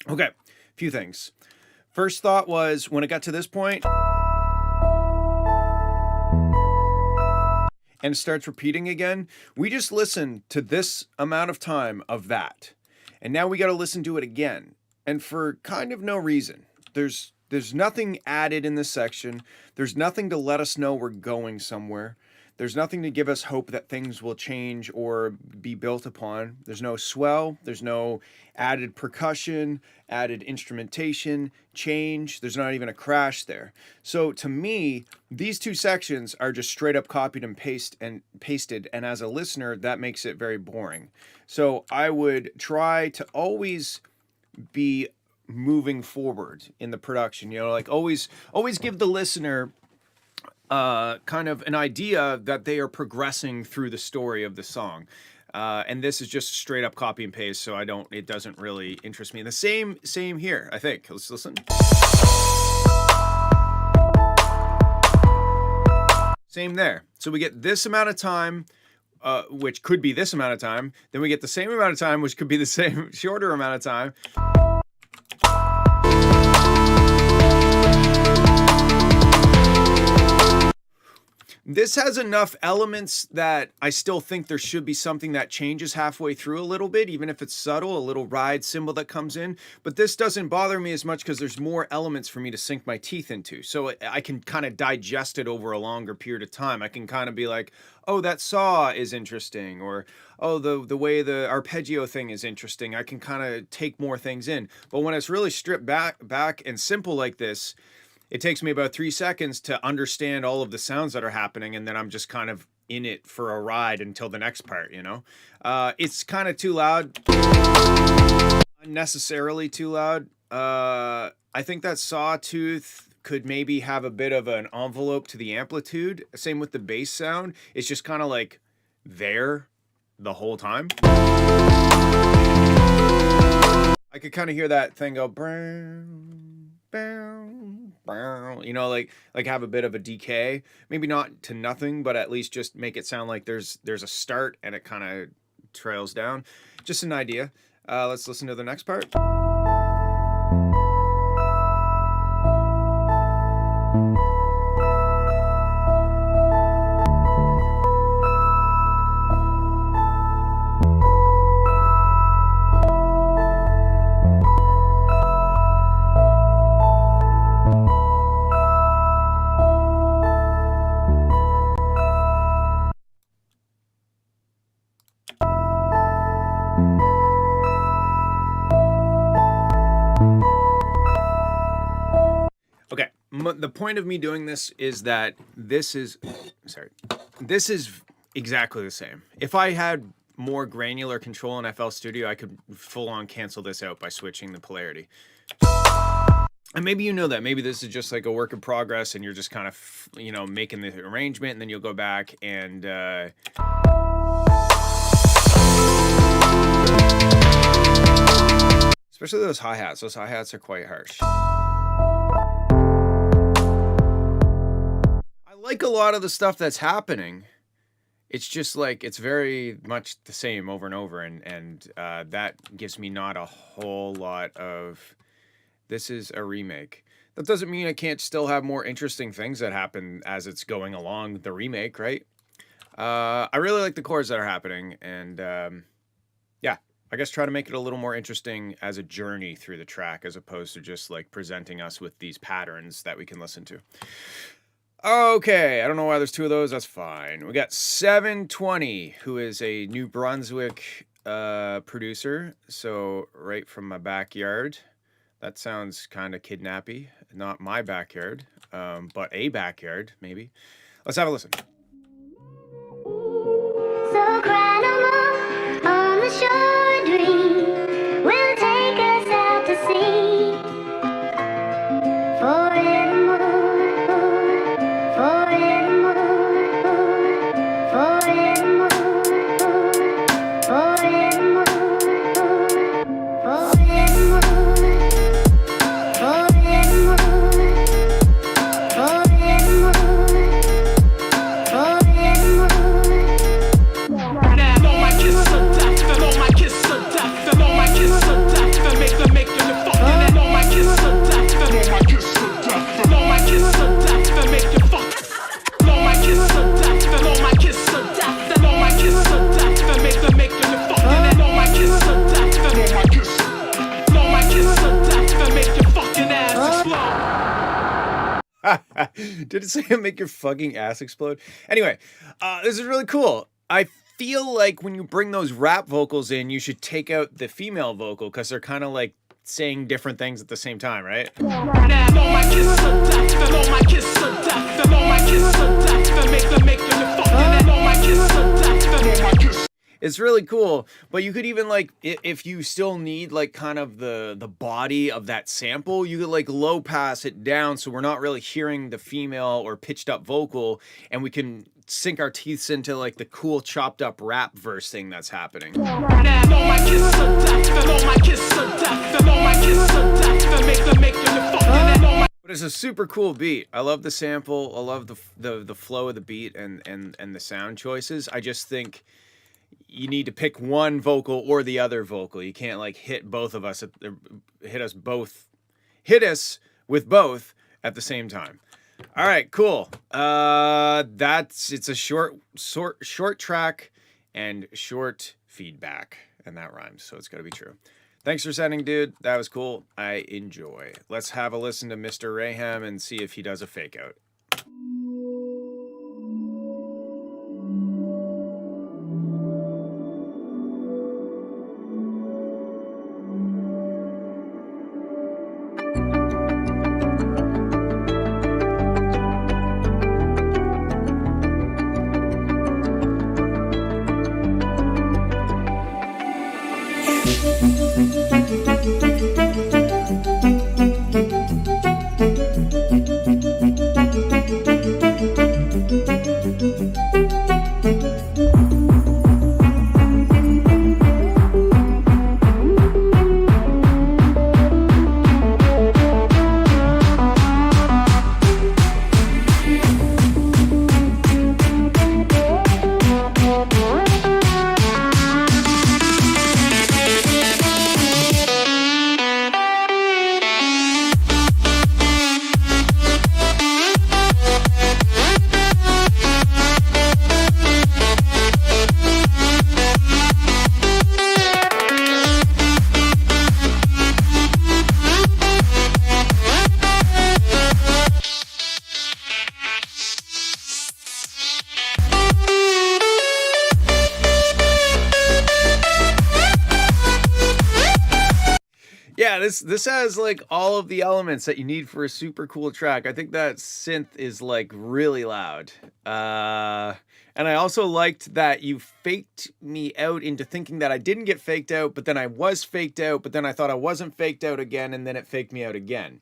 Speaker 1: Okay, few things. First thought was when it got to this point and it starts repeating again, we just listened to this amount of time of that. And now we got to listen to it again. And for kind of no reason. There's nothing added in this section. There's nothing to let us know we're going somewhere. There's nothing to give us hope that things will change or be built upon. There's no swell. There's no added percussion, added instrumentation, change. There's not even a crash there. So to me, these two sections are just straight up copied and pasted. And as a listener, that makes it very boring. So I would try to always be moving forward in the production, like always give the listener kind of an idea that they are progressing through the story of the song. And this is just straight up copy and paste, so it doesn't really interest me. And the same here, I think. Let's listen. Same there. So we get this amount of time, which could be this amount of time. Then we get the same amount of time, which could be the same shorter amount of time. This has enough elements that I still think there should be something that changes halfway through a little bit, even if it's subtle, a little ride cymbal that comes in. But this doesn't bother me as much because there's more elements for me to sink my teeth into. So I can kind of digest it over a longer period of time. I can kind of be like, oh, that saw is interesting, or oh, the way the arpeggio thing is interesting. I can kind of take more things in. But when it's really stripped back and simple like this, it takes me about 3 seconds to understand all of the sounds that are happening, and then I'm just kind of in it for a ride until the next part, you know? It's kind of too loud. Unnecessarily too loud. I think that sawtooth could maybe have a bit of an envelope to the amplitude. Same with the bass sound. It's just kind of like there the whole time. I could kind of hear that thing go, you know, like have a bit of a decay, maybe not to nothing, but at least just make it sound like there's a start and it kind of trails down. Just an idea. Let's listen to the next part. Okay, the point of me doing this is that this is exactly the same. If I had more granular control in FL Studio, I could full on cancel this out by switching the polarity. And maybe you know that. Maybe this is just like a work in progress and you're just kind of, you know, making the arrangement, and then you'll go back and especially those hi-hats. Those hi-hats are quite harsh. I like a lot of the stuff that's happening. It's just like, it's very much the same over and over. And that gives me not a whole lot of, this is a remake. That doesn't mean I can't still have more interesting things that happen as it's going along the remake, right? I really like the chords that are happening. And yeah, I guess try to make it a little more interesting as a journey through the track, as opposed to just like presenting us with these patterns that we can listen to. Okay, I don't know why there's two of those. That's fine. We got 720, who is a New Brunswick producer. So right from my backyard. That sounds kind of kidnappy. Not my backyard, but a backyard, maybe. Let's have a listen.
Speaker 2: So cry no more on the shore, a dream will take us out to sea. Forevermore, forevermore, forevermore, forevermore,
Speaker 1: Did it say make your fucking ass explode? Anyway, this is really cool. I feel like when you bring those rap vocals in, you should take out the female vocal because they're kind of like saying different things at the same time, right? It's really cool. But you could even like if you still need like kind of the body of that sample, you could like low pass it down so we're not really hearing the female or pitched up vocal, and we can sink our teeth into like the cool chopped up rap verse thing that's happening. But it's a super cool beat. I love the sample. I love the flow of the beat and the sound choices. I just think you need to pick one vocal or the other vocal. You can't like hit both of us hit us with both at the same time. All right, cool. It's a short track and short feedback, and that rhymes, so it's got to be true. Thanks for sending, dude. That was cool. I enjoy. Let's have a listen to Mr. Raham and see if he does a fake out. Yeah, this has like all of the elements that you need for a super cool track. I think that synth is like really loud. And I also liked that you faked me out into thinking that I didn't get faked out, but then I was faked out, but then I thought I wasn't faked out again, and then it faked me out again.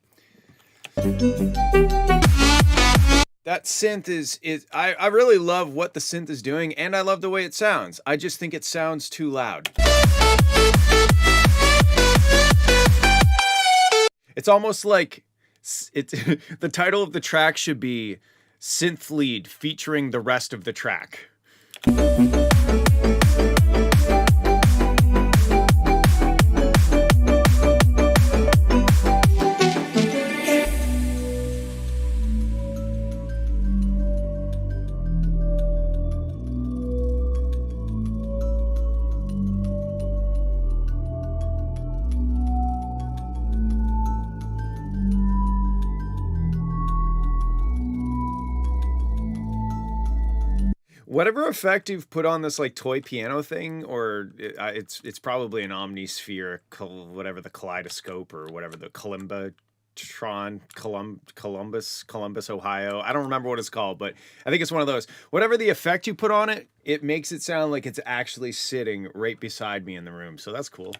Speaker 1: That synth is I really love what the synth is doing, and I love the way it sounds. I just think it sounds too loud. It's almost like the title of the track should be Synth Lead featuring the rest of the track. Whatever effect you've put on this like toy piano thing, or it's probably an omnisphere, whatever the kaleidoscope or whatever the Columbus, Ohio. I don't remember what it's called, but I think it's one of those. Whatever the effect you put on it, it makes it sound like it's actually sitting right beside me in the room. So that's cool.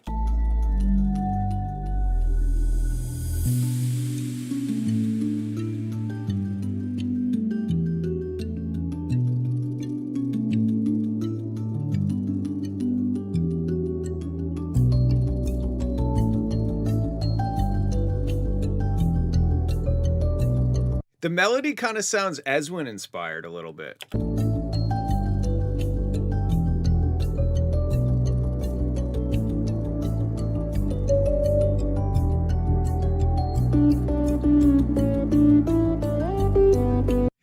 Speaker 1: The melody kind of sounds Eswin inspired a little bit.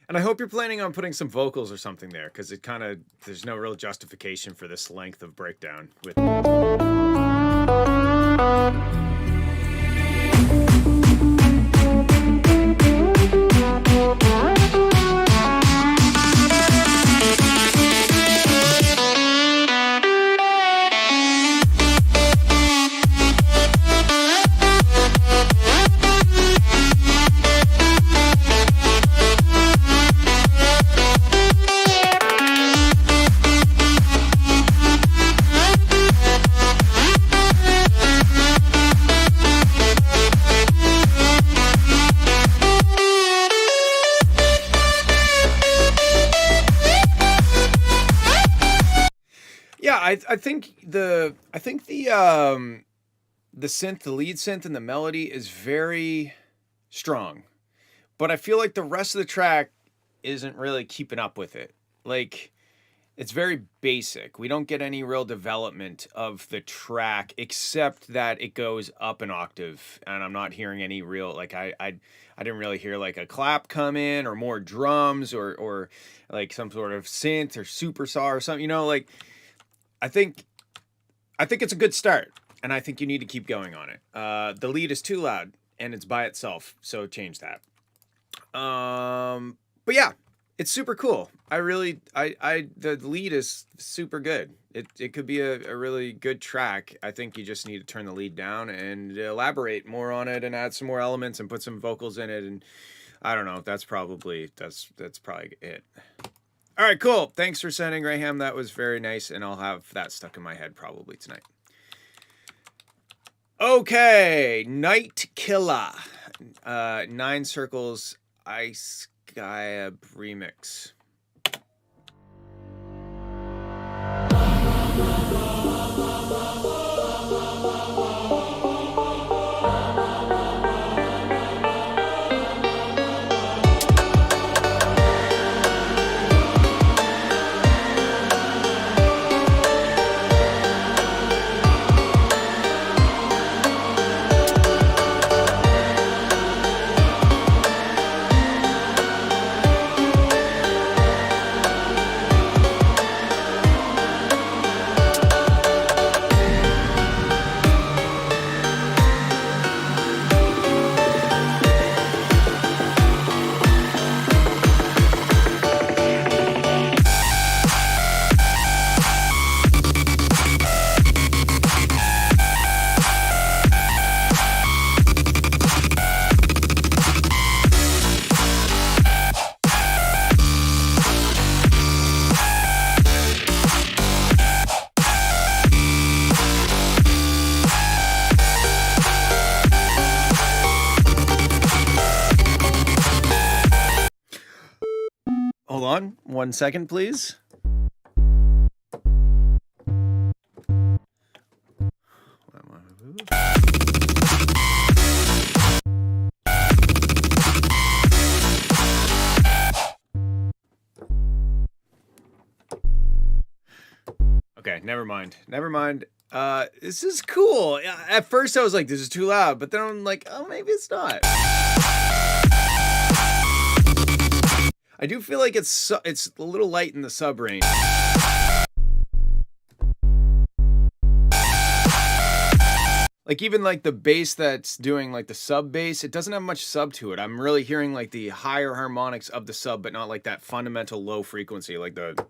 Speaker 1: And I hope you're planning on putting some vocals or something there, because it kind of, there's no real justification for this length of breakdown with I think the synth, the lead synth and the melody is very strong, but I feel like the rest of the track isn't really keeping up with it. Like, it's very basic. We don't get any real development of the track except that it goes up an octave, and I'm not hearing any real, like, I didn't really hear like a clap come in or more drums or like some sort of synth or super saw or something. You know, like, I think it's a good start, and I think you need to keep going on it. The lead is too loud, and it's by itself, so change that. But yeah, it's super cool. The lead is super good. It could be a really good track. I think you just need to turn the lead down and elaborate more on it and add some more elements and put some vocals in it. And I don't know. That's probably it. All right, cool. Thanks for sending, Graham. That was very nice, and I'll have that stuck in my head probably tonight. Okay, Night Killer, 9 Circles Ice Gaia remix. Hold on 1 second, please. Okay, never mind. This is cool. At first I was like, this is too loud, but then I'm like, oh, maybe it's not. I do feel like it's a little light in the sub range. Like, even like the bass that's doing like the sub bass, it doesn't have much sub to it. I'm really hearing like the higher harmonics of the sub, but not like that fundamental low frequency, like the...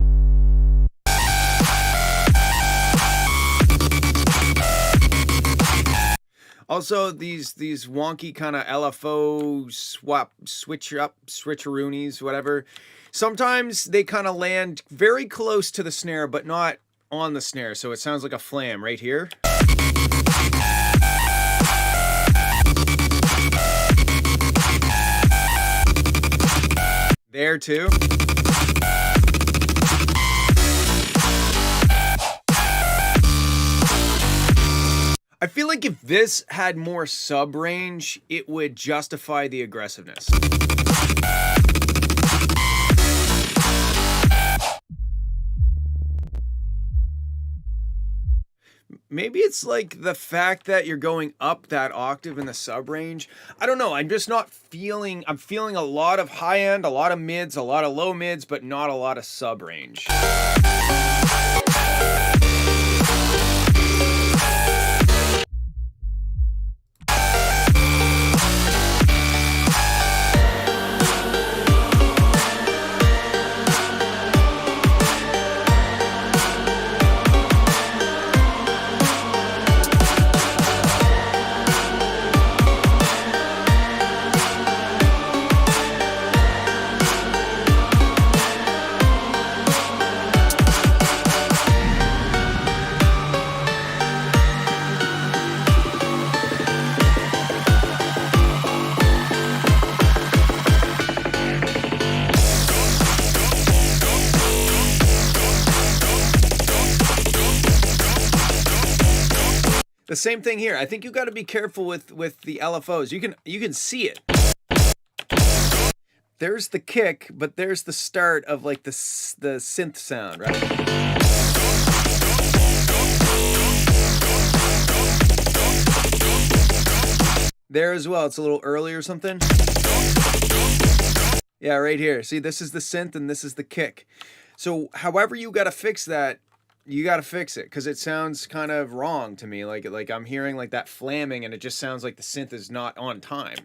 Speaker 1: Also, these wonky kind of LFO switcheroonies, whatever. Sometimes they kind of land very close to the snare, but not on the snare. So it sounds like a flam right here. There too. I feel like if this had more sub range, it would justify the aggressiveness. Maybe it's like the fact that you're going up that octave in the sub range. I don't know. I'm just not feeling, I'm feeling a lot of high end, a lot of mids, a lot of low mids, but not a lot of sub range. The same thing here. I think you got to be careful with the LFOs. You can see it. There's the kick, but there's the start of like the synth sound, right? There as well. It's a little early or something. Yeah, right here. See, this is the synth and this is the kick. So however you got to fix that, you got to fix it, because it sounds kind of wrong to me. Like I'm hearing like that flamming and it just sounds like the synth is not on time.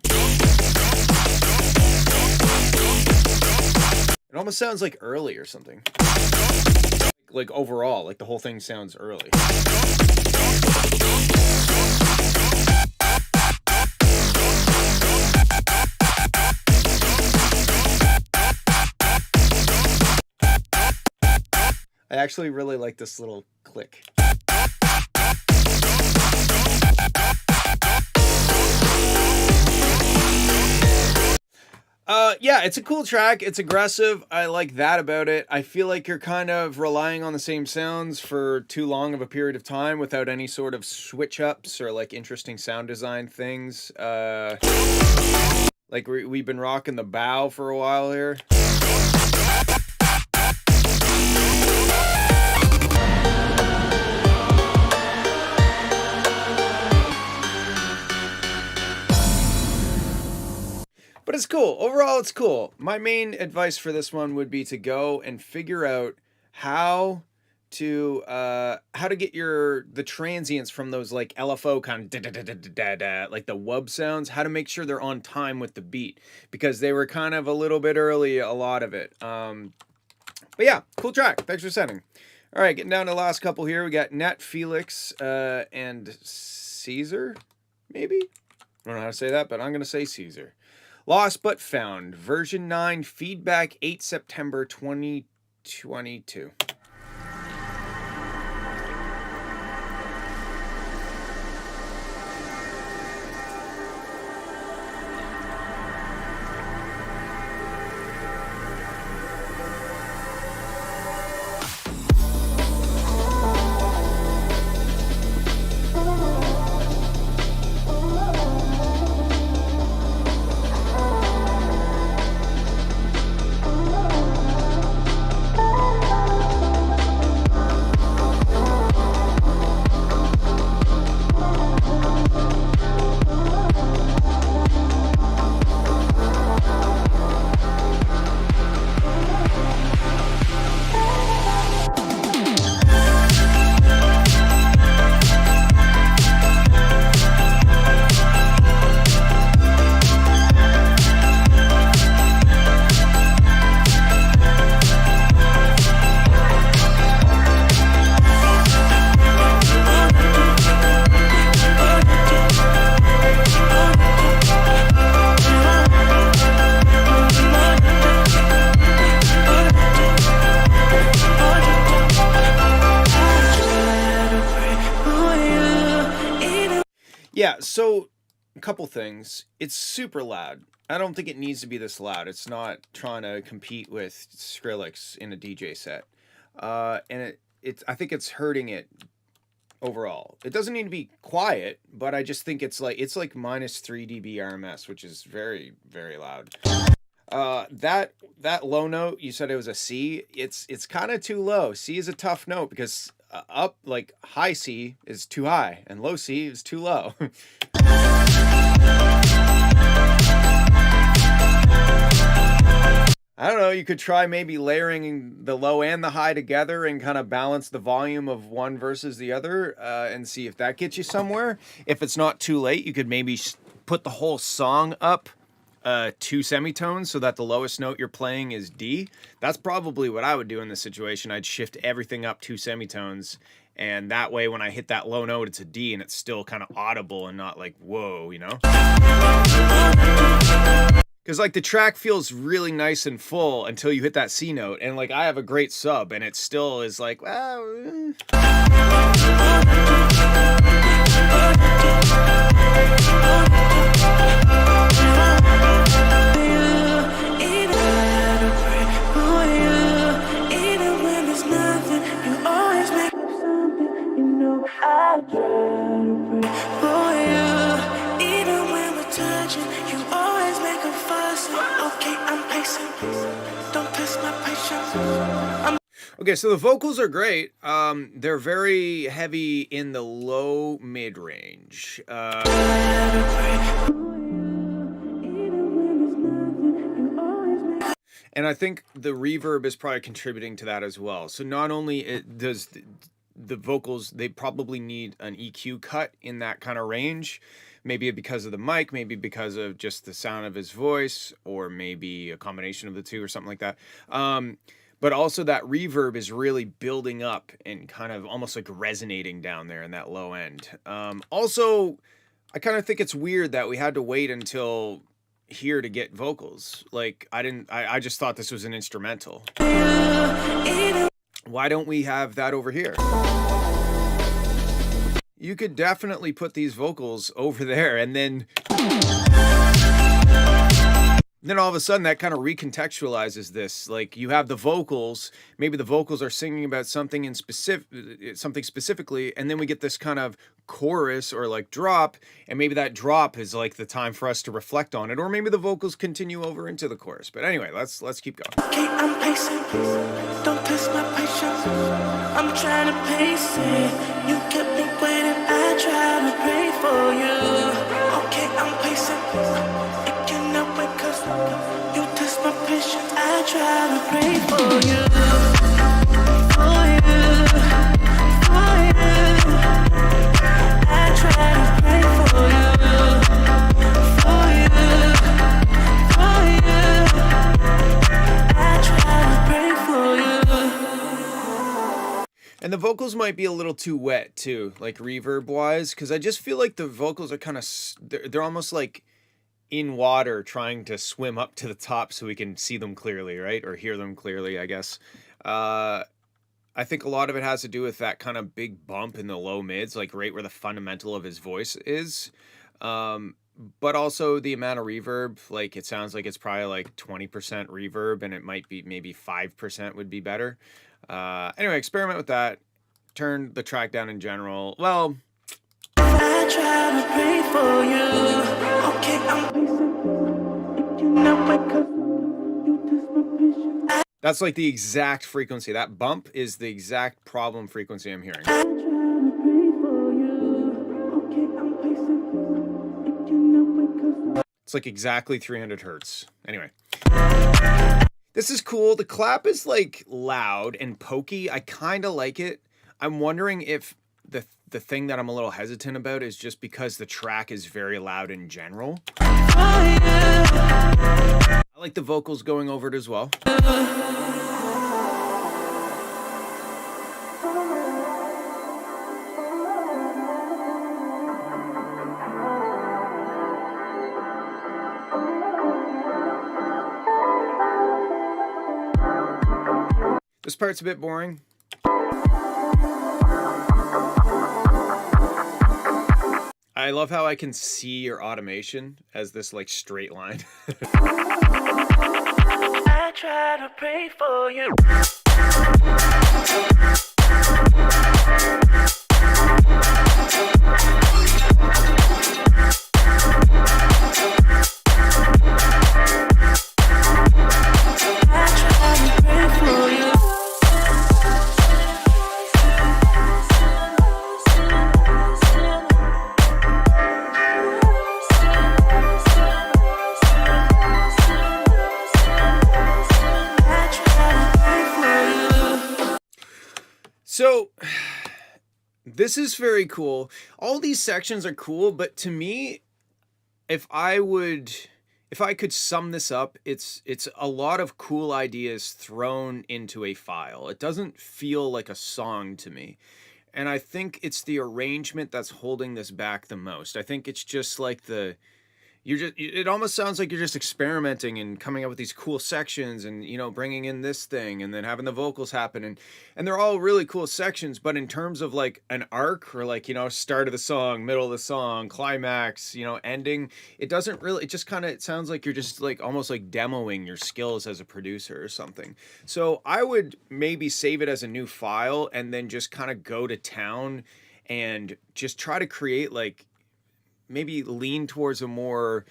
Speaker 1: It almost sounds like early or something. Like overall, like the whole thing sounds early. I actually really like this little click. Yeah, it's a cool track. It's aggressive. I like that about it. I feel like you're kind of relying on the same sounds for too long of a period of time without any sort of switch ups or like interesting sound design things. Like we've been rocking the bow for a while here. But it's cool. Overall, it's cool. My main advice for this one would be to go and figure out how to get the transients from those like LFO kind of da-da-da-da-da-da, like the wub sounds, how to make sure they're on time with the beat, because they were kind of a little bit early, a lot of it. But yeah, cool track. Thanks for sending. All right, getting down to the last couple here. We got Nat Felix and Caesar, maybe? I don't know how to say that, but I'm going to say Caesar. Lost But Found, version 9, feedback 8 September 2022. Yeah, so a couple things. It's super loud. I don't think it needs to be this loud. It's not trying to compete with Skrillex in a DJ set. And I think it's hurting it overall. It doesn't need to be quiet, but I just think it's like minus 3 dB RMS, which is very, very loud. That low note, you said it was a C. It's kind of too low. C is a tough note because up, like high C is too high and low C is too low. I don't know, you could try maybe layering the low and the high together and kind of balance the volume of one versus the other and see if that gets you somewhere. If it's not too late, you could maybe put the whole song up 2 semitones so that the lowest note you're playing is D. That's probably what I would do in this situation. I'd shift everything up 2 semitones, and that way when I hit that low note, it's a D and it's still kind of audible and not like, whoa, you know? Because like the track feels really nice and full until you hit that C note, and like I have a great sub and it still is like, well,
Speaker 3: for you. Even when we're touching, you always make a fuss. Okay, I'm pacing. Don't test my patience.
Speaker 1: Okay, so the vocals are great. They're very heavy in the low mid range. And I think the reverb is probably contributing to that as well. So not only does the vocals, they probably need an EQ cut in that kind of range. Maybe because of the mic, maybe because of just the sound of his voice, or maybe a combination of the two or something like that. But also that reverb is really building up and kind of almost like resonating down there in that low end. Also, I kind of think it's weird that we had to wait until here to get vocals. Like I just thought this was an instrumental. Why don't we have that over here? You could definitely put these vocals over there, and then all of a sudden that kind of recontextualizes this. Like, you have the vocals, maybe the vocals are singing about something specifically, and then we get this kind of chorus or like drop, and maybe that drop is like the time for us to reflect on it, or maybe the vocals continue over into the chorus. But anyway, let's keep going.
Speaker 3: Okay, I'm pacing. Don't test my patience. I'm trying to pace it. You kept me waiting. I try to pray for you. Okay, I'm pacing. It cannot wait 'cause you test my patience. I try to pray for you. For you. For you. I try to pray for you. For you. For you. I try to pray for you.
Speaker 1: And the vocals might be a little too wet too, like reverb wise, because I just feel like the vocals are kind of they're almost like in water trying to swim up to the top so we can see them clearly, right? Or hear them clearly, I guess. I think a lot of it has to do with that kind of big bump in the low mids, like right where the fundamental of his voice is. But also the amount of reverb, like it sounds like it's probably like 20% reverb, and it might be maybe 5% would be better. Anyway, experiment with that. Turn the track down in general. Well,
Speaker 3: I try to pray for you. Okay, I'm pacing. You know why, 'cause you test my patience.
Speaker 1: that's like the exact frequency. That bump is the exact problem frequency I'm hearing.
Speaker 3: I try to pray for you. Okay, I'm pacing. You know why, 'cause
Speaker 1: It's like exactly 300 hertz. Anyway. This is cool. The clap is like loud and pokey. I kind of like it. I'm wondering if the thing that I'm a little hesitant about is just because the track is very loud in general. I like the vocals going over it as well. This part's a bit boring. I love how I can see your automation as this like straight line.
Speaker 3: I try to pray for you.
Speaker 1: So this is very cool. All these sections are cool, but to me, if I could sum this up, it's a lot of cool ideas thrown into a file. It doesn't feel like a song to me. And I think it's the arrangement that's holding this back the most. I think it's just like it almost sounds like you're just experimenting and coming up with these cool sections and, you know, bringing in this thing and then having the vocals happen. And they're all really cool sections, but in terms of like an arc or like, you know, start of the song, middle of the song, climax, you know, ending, it doesn't really, it just kind of, it sounds like you're just like almost like demoing your skills as a producer or something. So I would maybe save it as a new file and then just kind of go to town and just try to create like maybe lean towards a more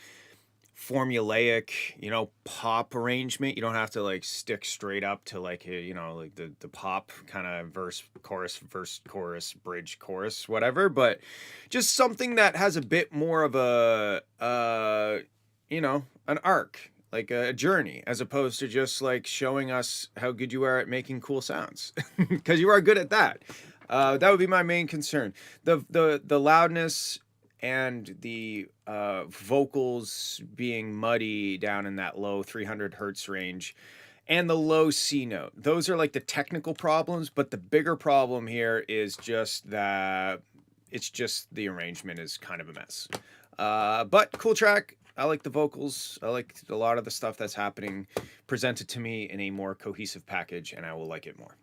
Speaker 1: formulaic, pop arrangement. You don't have to like stick straight up to like like the pop kind of verse, chorus, bridge, chorus, whatever, but just something that has a bit more of a an arc, like a journey, as opposed to just like showing us how good you are at making cool sounds, because you are good at that. That would be my main concern. The loudness and the vocals being muddy down in that low 300 hertz range, and the low C note. Those are like the technical problems, but the bigger problem here is just that it's just the arrangement is kind of a mess. But cool track. I like the vocals. I like a lot of the stuff that's happening presented to me in a more cohesive package, and I will like it more.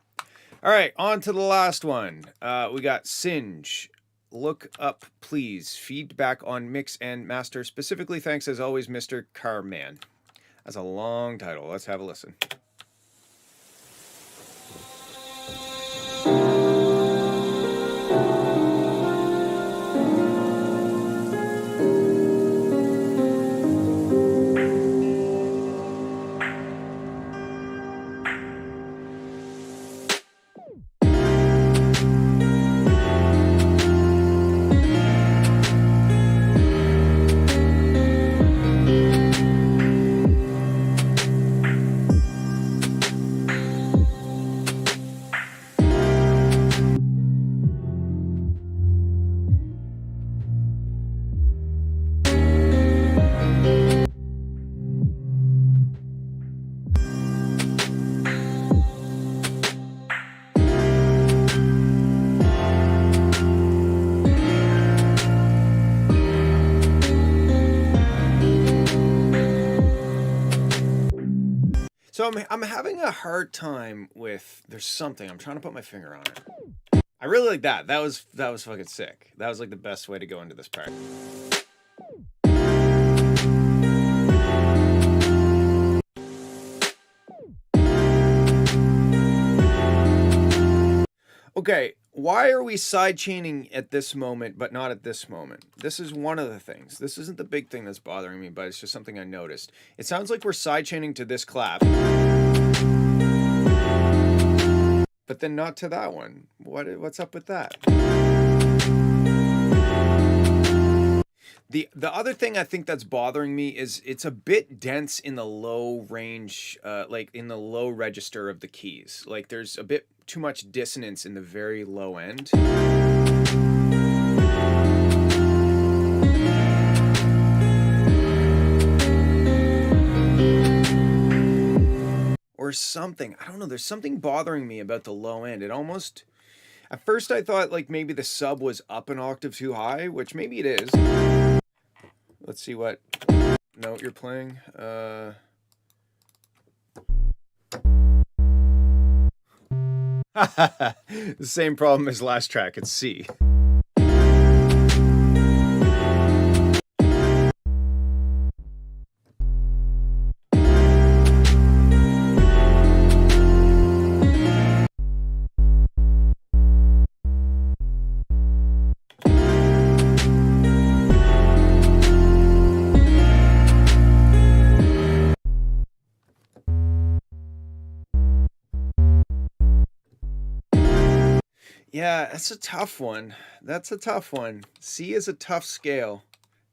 Speaker 1: All right, on to the last one. We got Singe. Look up, please. Feedback on mix and master. Specifically, thanks as always, Mr. Carman. That's a long title. Let's have a listen. So I'm having a hard time with, there's something, I'm trying to put my finger on it. I really like that. That was fucking sick. That was like the best way to go into this part. Okay, why are we sidechaining at this moment but not at this moment? This is one of the things. This isn't the big thing that's bothering me, but it's just something I noticed. It sounds like we're sidechaining to this clap, but then not to that one. What's up with that? The other thing I think that's bothering me is it's a bit dense in the low range, like in the low register of the keys. Like there's a bit too much dissonance in the very low end. Or something. I don't know. There's something bothering me about the low end. It almost... At first I thought like maybe the sub was up an octave too high, which maybe it is. Let's see what note you're playing. The same problem as last track, it's C. Yeah, that's a tough one. That's a tough one. C is a tough scale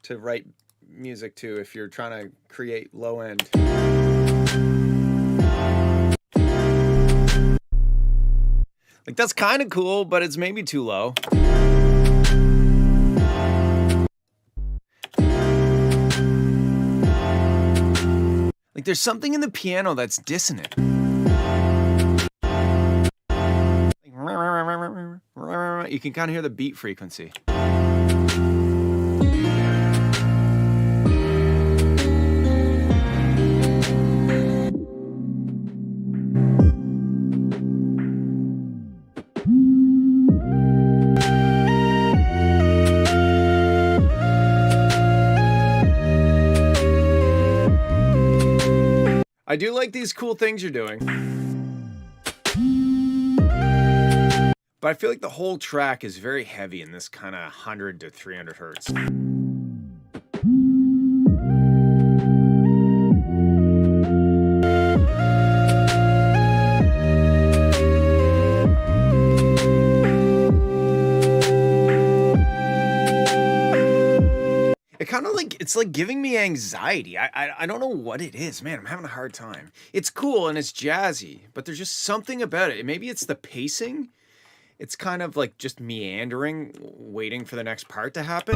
Speaker 1: to write music to if you're trying to create low end. Like that's kind of cool, but it's maybe too low. Like there's something in the piano that's dissonant. You can kind of hear the beat frequency. I do like these cool things you're doing. But I feel like the whole track is very heavy in this kind of 100 to 300 hertz. It kind of like, it's like giving me anxiety. I don't know what it is, man. I'm having a hard time. It's cool and it's jazzy, but there's just something about it. Maybe it's the pacing. It's kind of like just meandering, waiting for the next part to happen.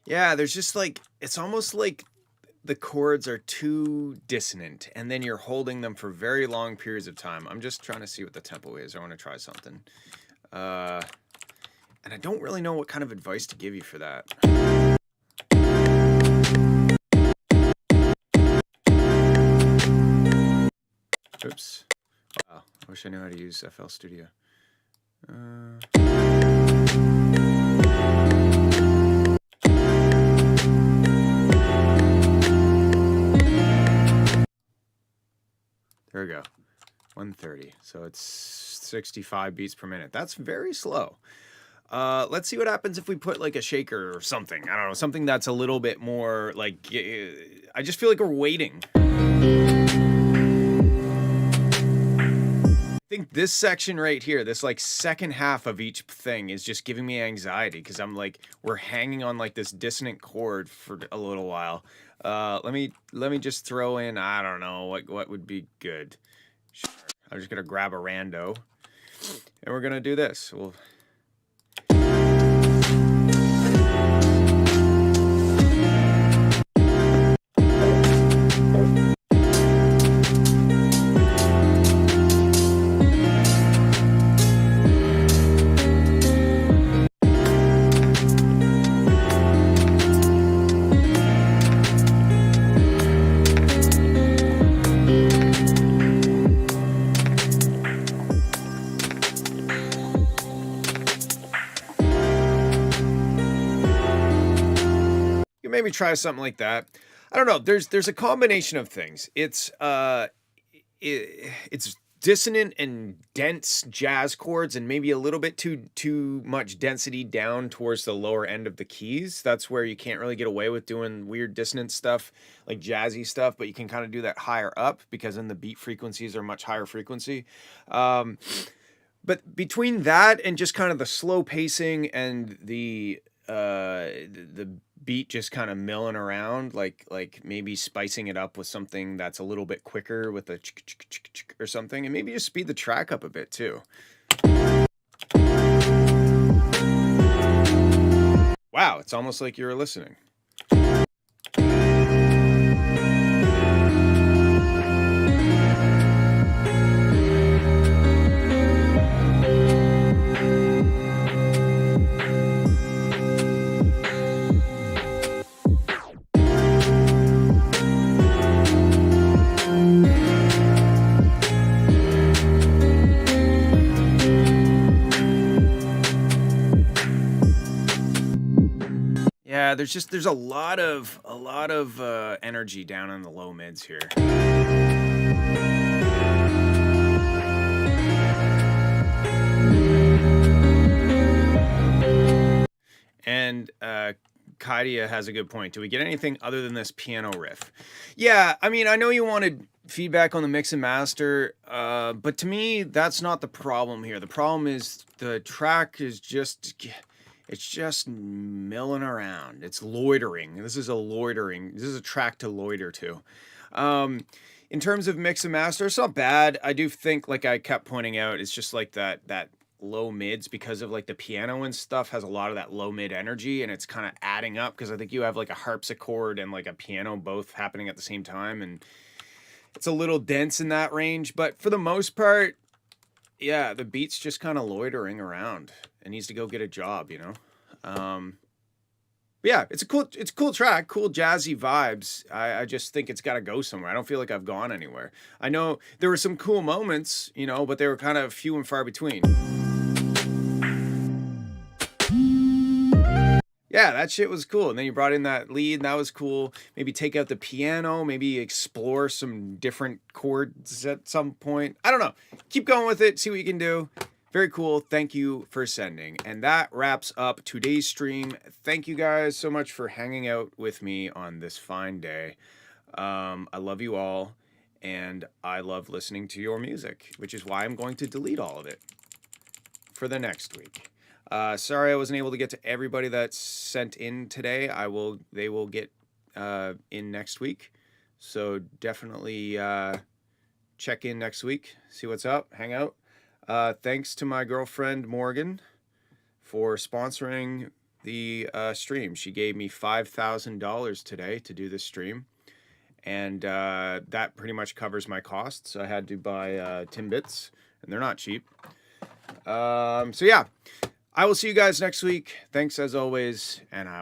Speaker 1: Yeah, there's just like, it's almost like the chords are too dissonant and then you're holding them for very long periods of time. I'm just trying to see what the tempo is. I want to try something. And I don't really know what kind of advice to give you for that. Oops. Wow, I wish I knew how to use FL Studio. There we go. 130. So it's 65 beats per minute. That's very slow. Let's see what happens if we put like a shaker or something. I don't know, something that's a little bit more like, I just feel like we're waiting. I think this section right here, this like second half of each thing is just giving me anxiety because I'm like, we're hanging on like this dissonant chord for a little while. Let me just throw in, I don't know, what would be good. Sure. I'm just gonna grab a rando and we're gonna do this. Maybe try something like that. I don't know. There's a combination of things. It's dissonant and dense jazz chords, and maybe a little bit too much density down towards the lower end of the keys. That's where you can't really get away with doing weird dissonant stuff, like jazzy stuff. But you can kind of do that higher up because then the beat frequencies are much higher frequency. But between that and just kind of the slow pacing and the beat just kind of milling around, like maybe spicing it up with something that's a little bit quicker with a or something, and maybe just speed the track up a bit too. Wow, it's almost like you were listening. Yeah, there's a lot of energy down in the low mids here. And Kaidia has a good point. Do we get anything other than this piano riff? Yeah, I mean, I know you wanted feedback on the mix and master, but to me, that's not the problem here. The problem is the track is just... it's just milling around. It's loitering. This is a track to loiter to. In terms of mix and master, it's not bad. I do think, like I kept pointing out, it's just like that low mids, because of like the piano and stuff has a lot of that low mid energy, and it's kind of adding up because I think you have like a harpsichord and like a piano both happening at the same time, and it's a little dense in that range. But for the most part, yeah, the beat's just kind of loitering around. It needs to go get a job, you know? But yeah, it's a cool track, cool jazzy vibes. I just think it's got to go somewhere. I don't feel like I've gone anywhere. I know there were some cool moments, you know, but they were kind of few and far between. Yeah, that shit was cool. And then you brought in that lead, and that was cool. Maybe take out the piano, maybe explore some different chords at some point. I don't know. Keep going with it, see what you can do. Very cool. Thank you for sending. And that wraps up today's stream. Thank you guys so much for hanging out with me on this fine day. I love you all, and I love listening to your music, which is why I'm going to delete all of it for the next week. Sorry I wasn't able to get to everybody that sent in today. They will get in next week. So definitely check in next week, see what's up, hang out. Thanks to my girlfriend Morgan for sponsoring the stream. She gave me $5,000 today to do this stream, and that pretty much covers my costs. I had to buy Timbits, and they're not cheap. So yeah, I will see you guys next week. Thanks as always, and I